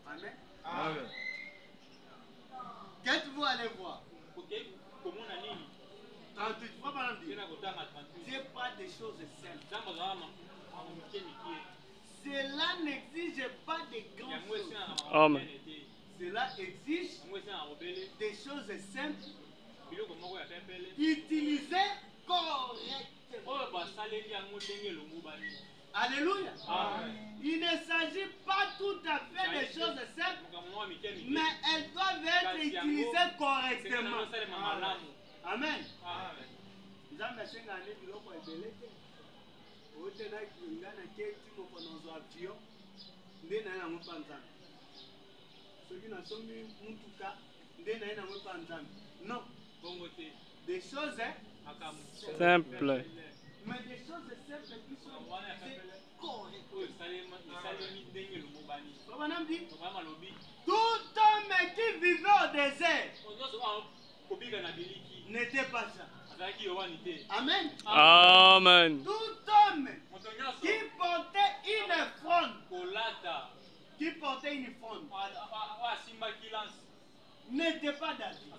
Amen. Amen. Qu'est-ce que vous allez voir? 38. Dieu parle des choses simples. Cela n'exige pas de grandes choses. Amen. Cela exige des choses simples, utilisées correctement. Alléluia. Il ne s'agit pas tout à fait des choses simples, mais elles doivent être utilisées correctement. Amen. Non. Des choses Simple. mais des choses simples qui sont correctes. Tout homme qui vivait au désert n'était pas ça. Amen. Amen. Tout homme qui portait une fronde n'était pas David.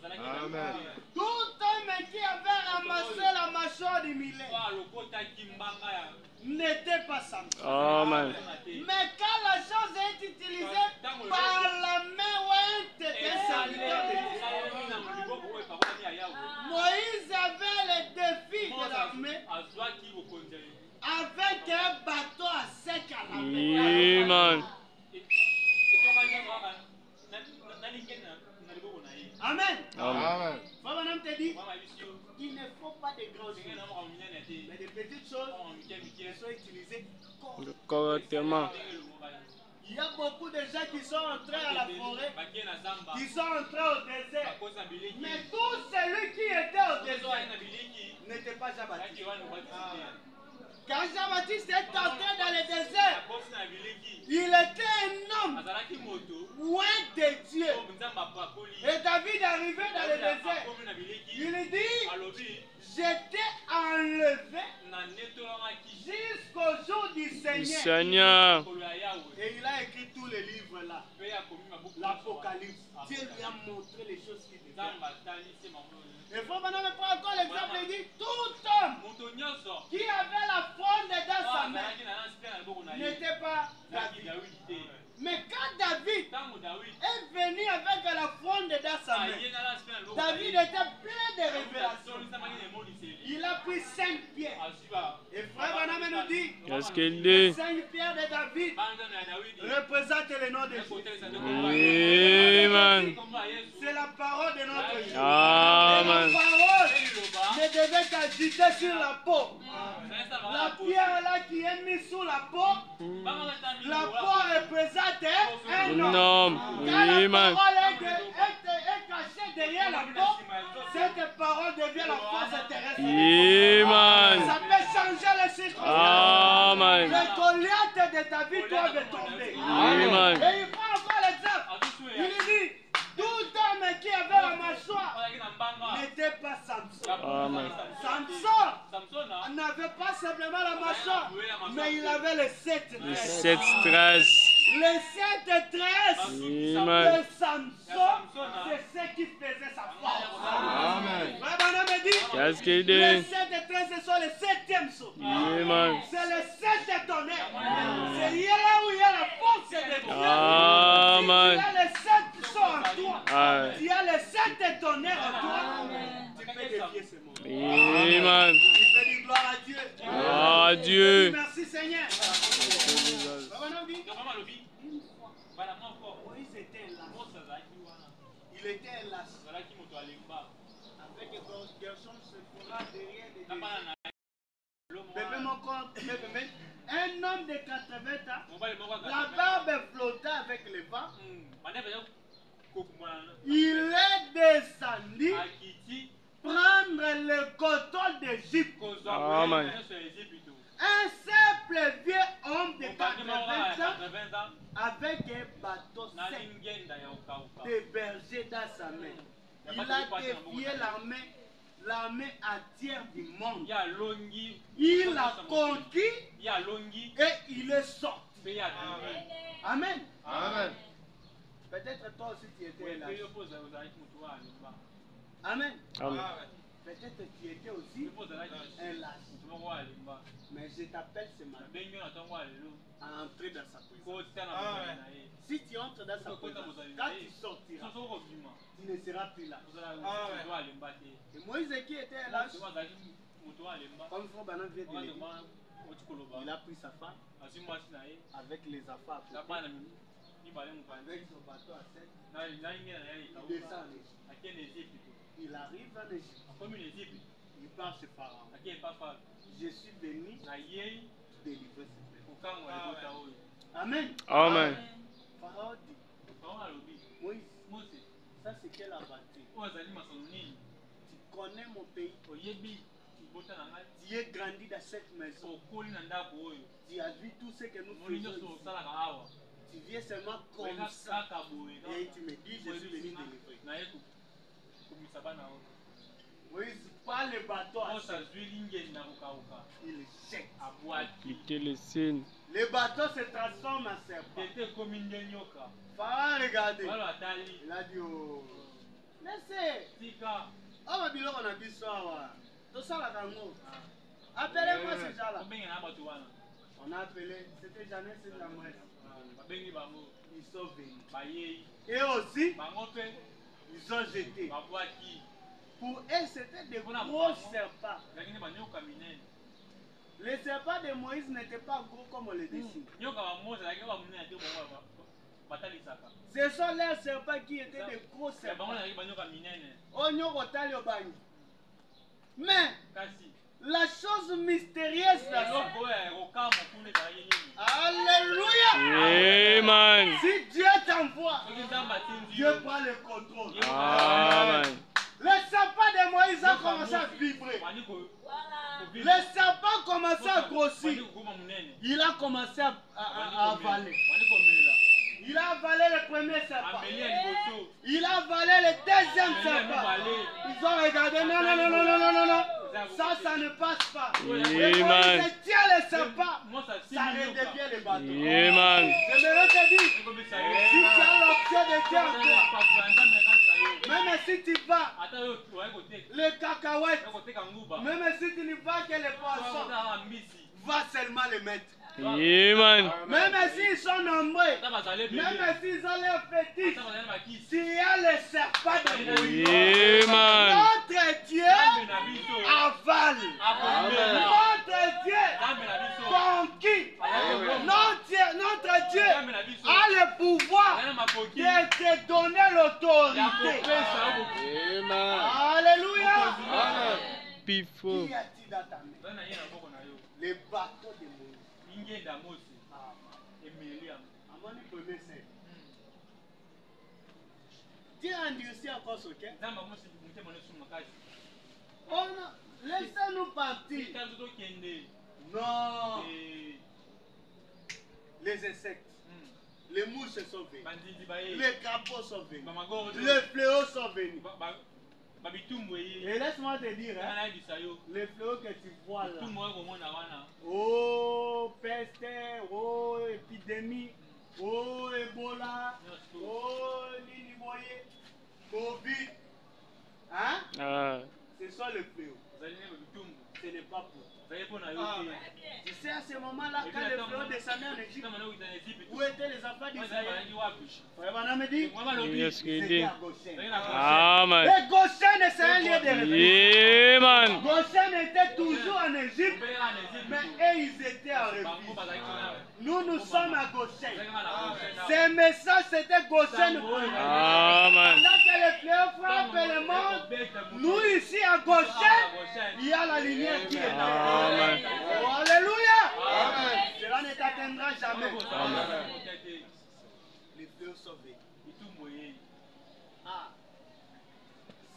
Amen. Tout homme qui avait ramassé la mâchoire du millet n'était pas Samson. Amen. Mais quand la chose est utilisée par la main des serviteurs de Dieu, Moïse avait le défi de l'armée avec un bateau à sec à la main. Amen. Amen. Amen. Papa Nam te dit, il ne faut pas de grandes choses, mais des petites choses qui sont utilisées Correctement. Il y a beaucoup de gens qui sont entrés à la forêt, qui sont entrés au désert. Mais tout celui qui était au désert n'était pas Jean-Baptiste. Quand Jean-Baptiste est entré dans le désert, il était un homme loin de Dieu. Et David est arrivé dans le désert. Il dit, j'étais enlevé jusqu'au jour du Seigneur. Et il a écrit tous les livres là. L'Apocalypse. Dieu lui a montré les choses qu'il devait faire. Et faut maintenant me prendre encore l'exemple. Il dit, tout homme qui avait la fronde dans sa main n'était pas David. Mais quand David est venu avec la fronde dans sa main, David était plein de révélations. Il a pris 5 pierres. Et frère Branham nous dit, Qu'est-ce qu'il dit? 5 pierres de David représentent le nom de Amen. Jésus. C'est la parole de notre Dieu. Amen. Et la parole ne devait qu'agiter sur la peau. La pierre là qui est mise sous la peau, la peau représente un homme. Quand la parole est cachée derrière la peau, cette parole devient la force terrestre. Amen. Ça peut changer les circonstances. Amen. Le Goliath de David doit tomber. Amen. Et il prend encore l'exemple. Il dit, tout homme qui avait la mâchoire n'était pas Samson. Amen. Samson n'avait pas simplement la mâchoire, mais il avait les 7 Les tresses. 7 tresses. Les 7 tresses Amen. de Samson, c'est ce qui faisait sa force. Amen. Vraiment, me dit, Qu'est-ce qu'il les dit? 7 tresses sont les 7e saut. Amen. C'est les 7 tonnerres. C'est là où il y a la force de Dieu. Amen. Il y a les 7 sauts en toi. Amen. Il y a les 7 tonnerres en toi. Tu peux défier ce monde. Amen. Tu peux dire gloire à Dieu. Gloire à Dieu. Merci Seigneur. Moïse était un lâche. Il était un lâche. Avec les garçons se fera derrière des bébé mon corps, bébé. Un homme de 80 ans, la barbe flottait avec les vents. Il est descendu prendre le coton d'Égypte. Amen. Un simple vieux homme de 80 ans avec un bateau sec de berger dans sa main. Il a défié l'armée entière du monde. Il a conquis et il est sorti. Amen. Amen. Peut-être toi aussi tu étais là. Amen. Amen. Peut-être tu étais aussi un lâche. Mais je t'appelle ce matin à entrer dans sa présence. Si tu entres dans sa présence, quand tu sortiras, tu ne seras plus là. Et Moïse qui était un lâche, comme Frère Banan vient de le dire, il a pris sa femme avec les affaires avec son bateau à 7, il descend en Égypte. Il arrive en Égypte. Il part chez Pharaon. Je suis venu délivrer ce peuple. Amen. Amen. Pharaon dit, Moïse, ça c'est quelle aventure? Tu connais mon pays. Tu es grandi dans cette maison. Tu as vu tout ce que nous faisons ici. Tu viens seulement comme ça. Et tu me dis, je suis venu délivrer. Moïse prend le bateau à sec. Il le jette. Quittez le signe. Le bateau se transforme en serpent. Pharaon regardez. Il a dit, oh, laissez. Oh, ma bilo, on a dit ça. Tout ça, la gango. Appelez-moi ces gens-là. On a appelé, c'était Jeannette, c'est la mouette. Ils sont venus. Et aussi, ils ont jeté. Pour eux, c'était des gros serpents. Les serpents de Moïse n'étaient pas gros comme on les dessine. Ce sont les serpents qui étaient des gros serpents. Mais la chose mystérieuse, alléluia. Amen. Si Dieu t'envoie, Dieu prend le contrôle. Amen. Le serpent de Moïse a commencé à vibrer. Le serpent a commencé à grossir. Il a commencé à avaler. Il a avalé le premier serpent. Il a avalé le deuxième serpent. Ils ont regardé. Non, non, non, non, non, non, non, non. Ça ne passe pas. Et Amen. Moïse tient le serpent. Ça redevient le bateau. Amen. J'aimerais te dire, si tu as l'option de Dieu en toi, même si tu vas les cacahuètes, même si tu ne vas que les poissons, va seulement les mettre. Amen. Même s'ils sont nombreux, même s'ils ont leur fétiche, s'il y a le serpent de Moïse, Amen. notre Dieu avale. Notre Dieu conquis. Notre Dieu a le pouvoir de te donner l'autorité. Amen. Alléluia. Amen. Pifo. Qui a-t-il dans ta main? Le bateau de Moïse. Amoni premier c'est. Tu as endurci encore ce qu'est? Oh non, laissez-nous partir. Non. Les insectes, les mouches sont venues, les crapauds sont venus, les fléaux sont venus. Et laisse-moi te dire, hein, les fléaux que tu vois là, oh peste, oh épidémie, oh Ebola, oh Niniboye, Covid, hein? Ce sont les fléaux. Ce n'est pas pour. Tu sais, à ce moment-là, quand les fléaux descendaient en Égypte, où étaient les enfants d'Israël? Frère Branham me dit, Yes, ils good étaient day. à Goshen. Amen. Et Goshen, c'est un lieu de refuge. Yeah, man. Goshen était toujours en Égypte, mais eux, ils étaient en refuge. Nous sommes à Goshen. Ce message, c'était Goshen. Amen. Pendant que les fléaux frappent le monde, nous ici à Goshen, il y a la lumière qui est là. Amen. Oh, alléluia. Cela ne t'atteindra jamais. Les fléaux sauvés. Ah.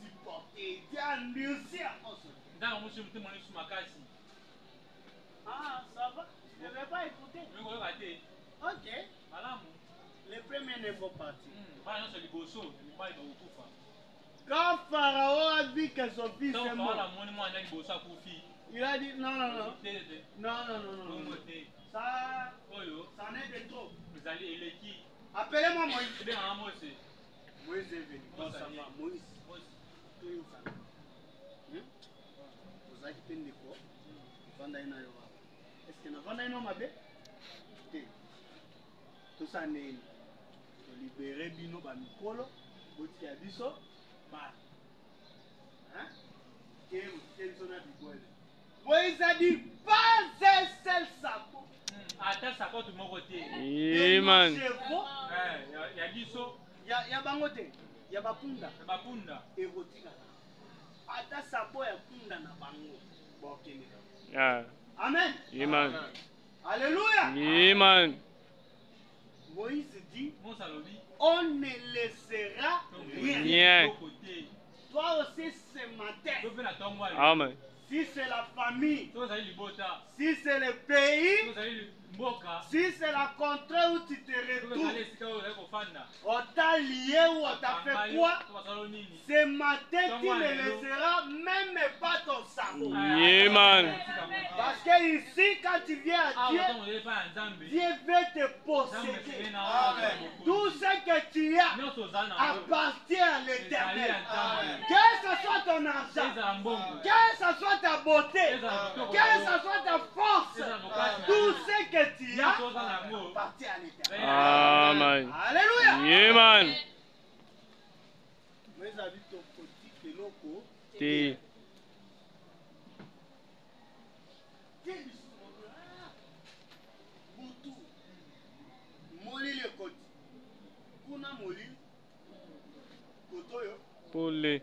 Supporter. Dieu a endurci à cause. Ah, ça va. Je ne vais pas écouter. Ok. Les premiers ne vont partir. Quand Pharaon a vu que son fils est mort, il a dit non, non, non. Non, non, non, non, non. Ça en est de trop. Appelez-moi Moïse. Moïse est venu. Bon, ça va. Moïse. Vous avez dit de quoi? Est-ce que nous avons un mabe? Tout ça n'est pas libéré bino ba mikolo, boti ya biso ba. Hein? Moïse a dit pas un seul sabot. Yeah, man. Ya bangote, ya bapunda. Erotika. Ata sabot ya punda na bango. Bokene. Yeah. Amen. Yeah, man. Alléluia. Yeah, man. Moïse dit, on ne laissera rien. Rien. Toi aussi ce matin, Amen. si c'est la famille, si c'est le pays, si c'est la contrée où tu te retrouves, on t'a lié ou on t'a fait quoi, ce matin tu ne laisseras même pas ton sabot. Yeah, man. Parce que ici, quand tu viens à Dieu, Dieu veut te posséder. Tout ce que tu as appartient à l'Éternel. Que ce soit ton argent, que ce soit ta beauté, que ce soit ta force, tout ce que tu as appartient à l'Éternel. Amen. Alléluia. Yeah, man. Mes amis, ton petit locaux. T. Molili ekoti kuna molili kotoyo Pole.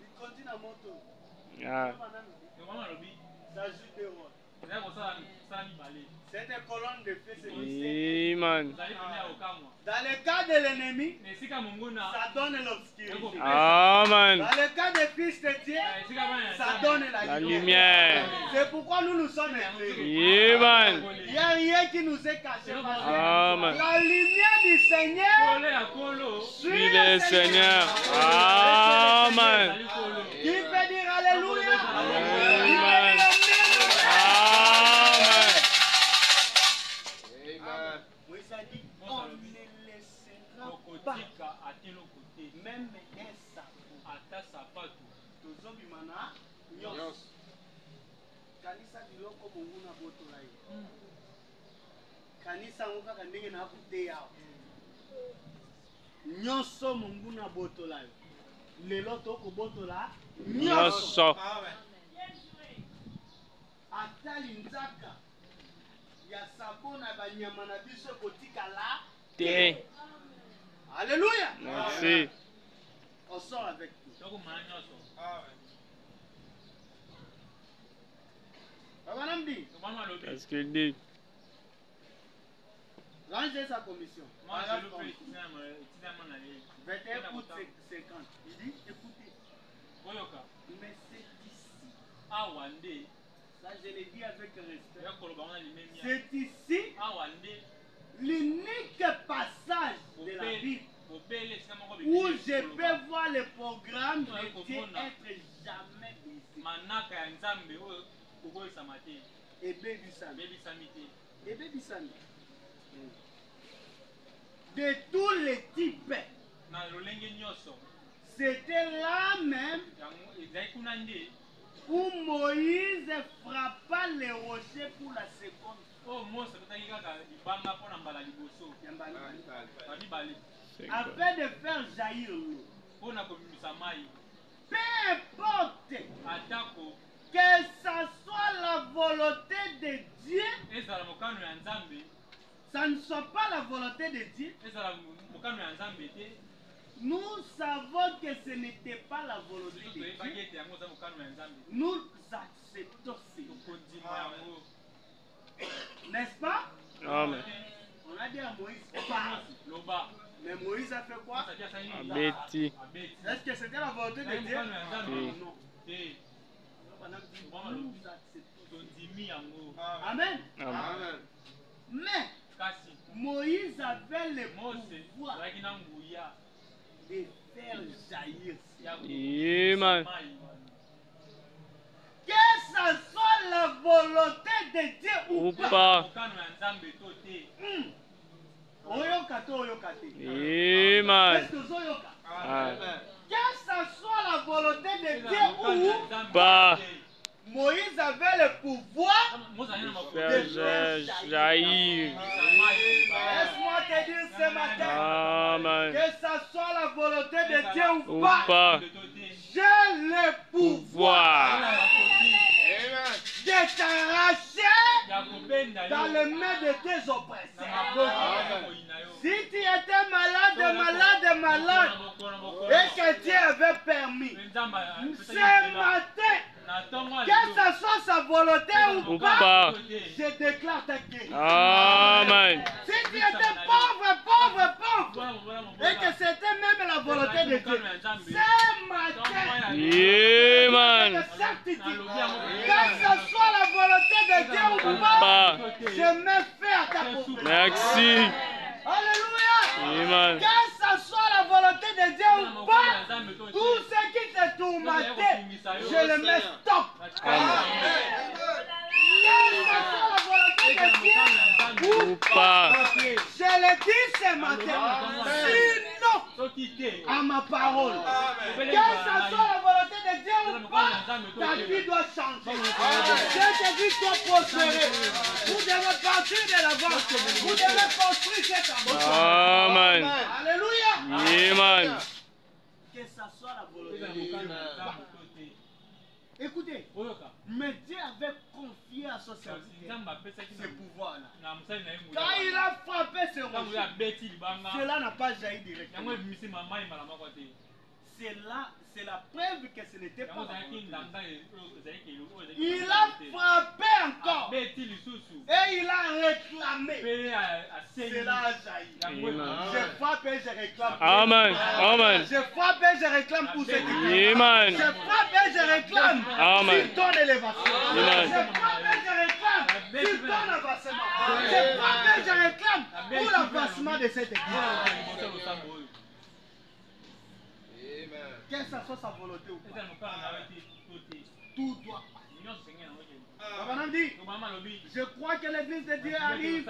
ikoti na moto Yeah. s'agit de roi. Cette colonne de feu se Yeah, man. dans le cas de l'ennemi, ça donne l'obscurité. Amen. Dans le cas des fils de Dieu, ça donne La la lumière. C'est pourquoi nous nous sommes éclairés. Yeah, man. Il n'y a rien qui nous est caché. Amen. La lumière du Seigneur Suis le Seigneur. Amen. Qui peut dire Alléluia? Amen. Qui peut dire Amen. Moïse a dit, on ne laissera pas même un sabot. Tozobimana nyonso. Kanisa biloko mungu na botola ye. Kanisa ngo kaka ndenge na kuteya awa. Nyonso mungu na botola yo. Lelo tokobotola nyonso. Atali nzaka ya sabo na banyama na biso kotikala T. Alléluia. Merci. On sort avec tout. Babanamdi, Qu'est-ce qu'il dit? rangez sa commission. 21 août 50. Il dit, écoutez, mais c'est ici. Ça, je l'ai dit avec respect. C'est ici l'unique passage de la Bible où je peux voir le programme de Dieu être jamais brisé. Et baby Sami. De tous les types. C'était là même où Moïse frappa les rochers pour la seconde. Afin de faire jaillir l'eau. Peu importe que ça soit la volonté de Dieu, ça ne soit pas la volonté de Dieu. Nous savons que ce n'était pas la volonté de Dieu. Nous acceptons cela. N'est-ce pas? Amen. On a dit à Moïse, parle. Mais Moïse a fait quoi? Abeti. Est-ce que c'était la volonté de Dieu? Non. Nous acceptons. Amen. Amen. Mais Moïse avait le pouvoir de faire jaillir. Amen. Que ce soit la volonté de Dieu ou Ou pas. pas. Oyokate, oyokate. Amen. Est-ce que ozoyoka? Amen. Que ce soit la volonté de Dieu ou Pas. Moïse avait le pouvoir de Faire jaillir. Laisse-moi te dire ce matin, Amen. que ce soit la volonté de Dieu ou Ou pas, pas. j'ai le pouvoir Pouvoir. de t'arracher dans les mains de tes oppresseurs. Si tu étais malade, et que Dieu avait permis, ce matin, que ce soit sa volonté ou Ou pas, pas. je déclare ta guérison. Amen. Si tu étais pauvre, et que c'était même la volonté de Dieu, ce matin, Amen. de certitude, que ce soit la volonté de Dieu ou pas, Pas. je me fais à ta pauvreté. Merci. Alléluia. Amen. Que ce soit la volonté de Dieu ou pas, tout ce qui te tourmentait, je le mets stop. Amen. Que ce soit la volonté de Dieu ou Ou pas. je le dis ce matin, sinon à ma parole. Que ce soit la volonté de Dieu ou pas, ta vie doit changer. Dieu te dit toi prospérer. Vous devez partir de l'avant. Vous devez construire cette amour. Amen. Alléluia. Amen. Que ce soit la volonté de Dieu. Écoutez, mais Dieu avait confié à son serviteur ce pouvoir-là. Quand il a frappé ce rocher, cela n'a pas jailli directement. C'est la preuve que ce n'était pas la volonté. Il a frappé encore et il a réclamé. Cela a jailli. Je frappe et je réclame. Amen. Amen. Je frappe et je réclame pour cette église. Amen. Je frappe et je réclame Amen. sur ton élévation. Amen. Je frappe et je réclame sur ton avancement. Je frappe et je réclame pour l'avancement de cette église. Que ce soit sa volonté ou pas, tout doit passer. Je crois que l'église de Dieu arrive.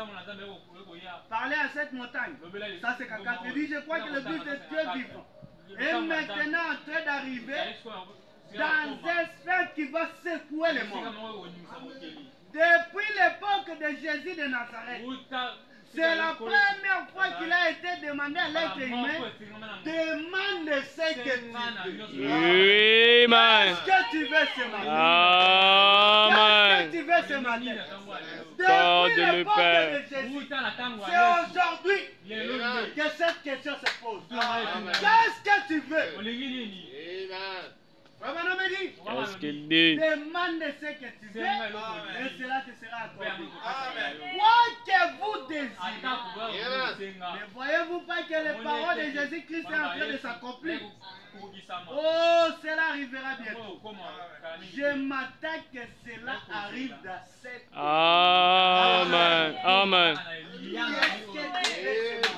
Parler à cette montagne. Ça c'est caca. Il dit, je crois que l'église de Dieu vivant est maintenant en train d'arriver dans un sphère qui va secouer le monde. Depuis l'époque de Jésus de Nazareth, c'est la première fois qu'il a été demandé à l'être humain, demande ce que tu veux. Amen. Qu'est-ce que tu veux ce matin? Amen. Qu'est-ce que tu veux ce matin? Corps Depuis de le l'époque Père. de Jésus, c'est aujourd'hui que cette question se pose. Qu'est-ce que tu veux? Qu'est-ce qu'il dit? Demande ce que tu veux et cela te sera accordé. Quoi que vous désirez. Ne voyez-vous pas que les paroles de Jésus-Christ sont en train de s'accomplir? Oh, cela arrivera bientôt. Je m'attends que cela arrive dans cette Amen. Amen.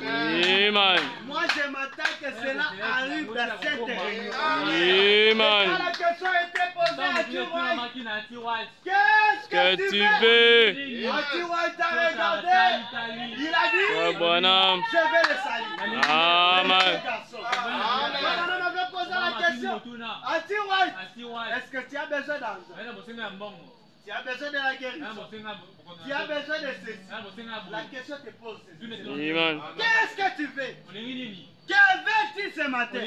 Amen. Moi, je m'attends que cela arrive dans cette réunion. Amen. Quand la question a été posée à Tiroy, qu'est-ce Que que tu tu veux? veux? Tiroy t'a regardé. Il a dit, Bonhomme. je vais le saluer. Amen. Quand on avait posé la ma question. Anti White, est-ce que tu as besoin d'argent? Tu as besoin de la guérison? Tu as besoin de ceci? La question te pose ceci. Amen. Qu'est-ce que tu veux? Que veux-tu ce matin?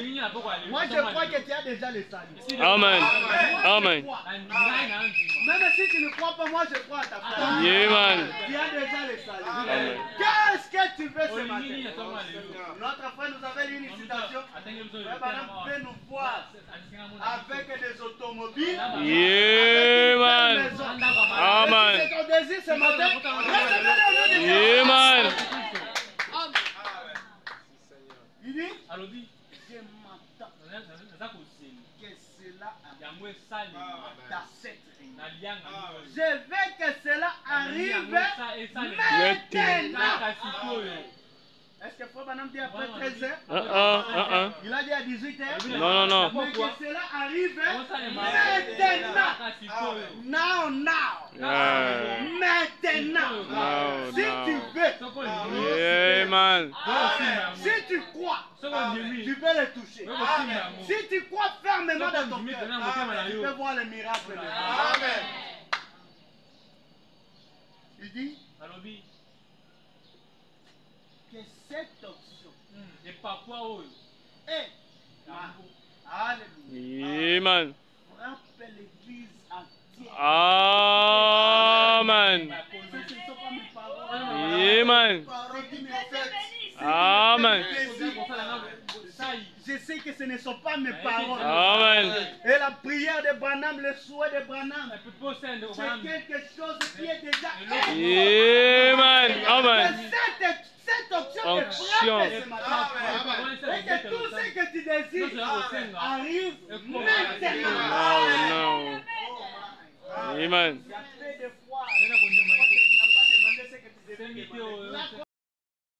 Moi je crois que tu as déjà le salut. Amen. Amen. Même si tu ne crois pas, moi je crois à ta foi. Amen. Tu as déjà le salut. Amen. Qu'est-ce que tu veux ce matin? Notre frère nous avait lu une citation. Frère Branham veut nous voir avec des automobiles. Amen. Amen. C'est ton désir ce matin. Amen. Il dit, je m'attends que cela arrive dans cette réunion. Je veux que cela arrive maintenant. Est-ce que Frère Branham dit après 13 heures? Il a dit à 18 heures? Non, non, non. Mais que cela arrive maintenant. Now. Maintenant. Si tu veux. Amen. Si tu crois, tu peux le toucher. Si tu crois fermement dans ton cœur, tu peux voir le miracle. Amen. Il dit que cette option est alléluia. Amen. Frappe l'église entière. Amen. Ce ne sont pas mes paroles. Amen. Amen. Je sais que ce ne sont pas mes paroles. Amen. Et la prière de Branham, le souhait de Branham, c'est quelque chose qui est déjà Amen. Amen. Cette option te frappe ce matin. Et que tout ce que tu désires arrive maintenant. Amen.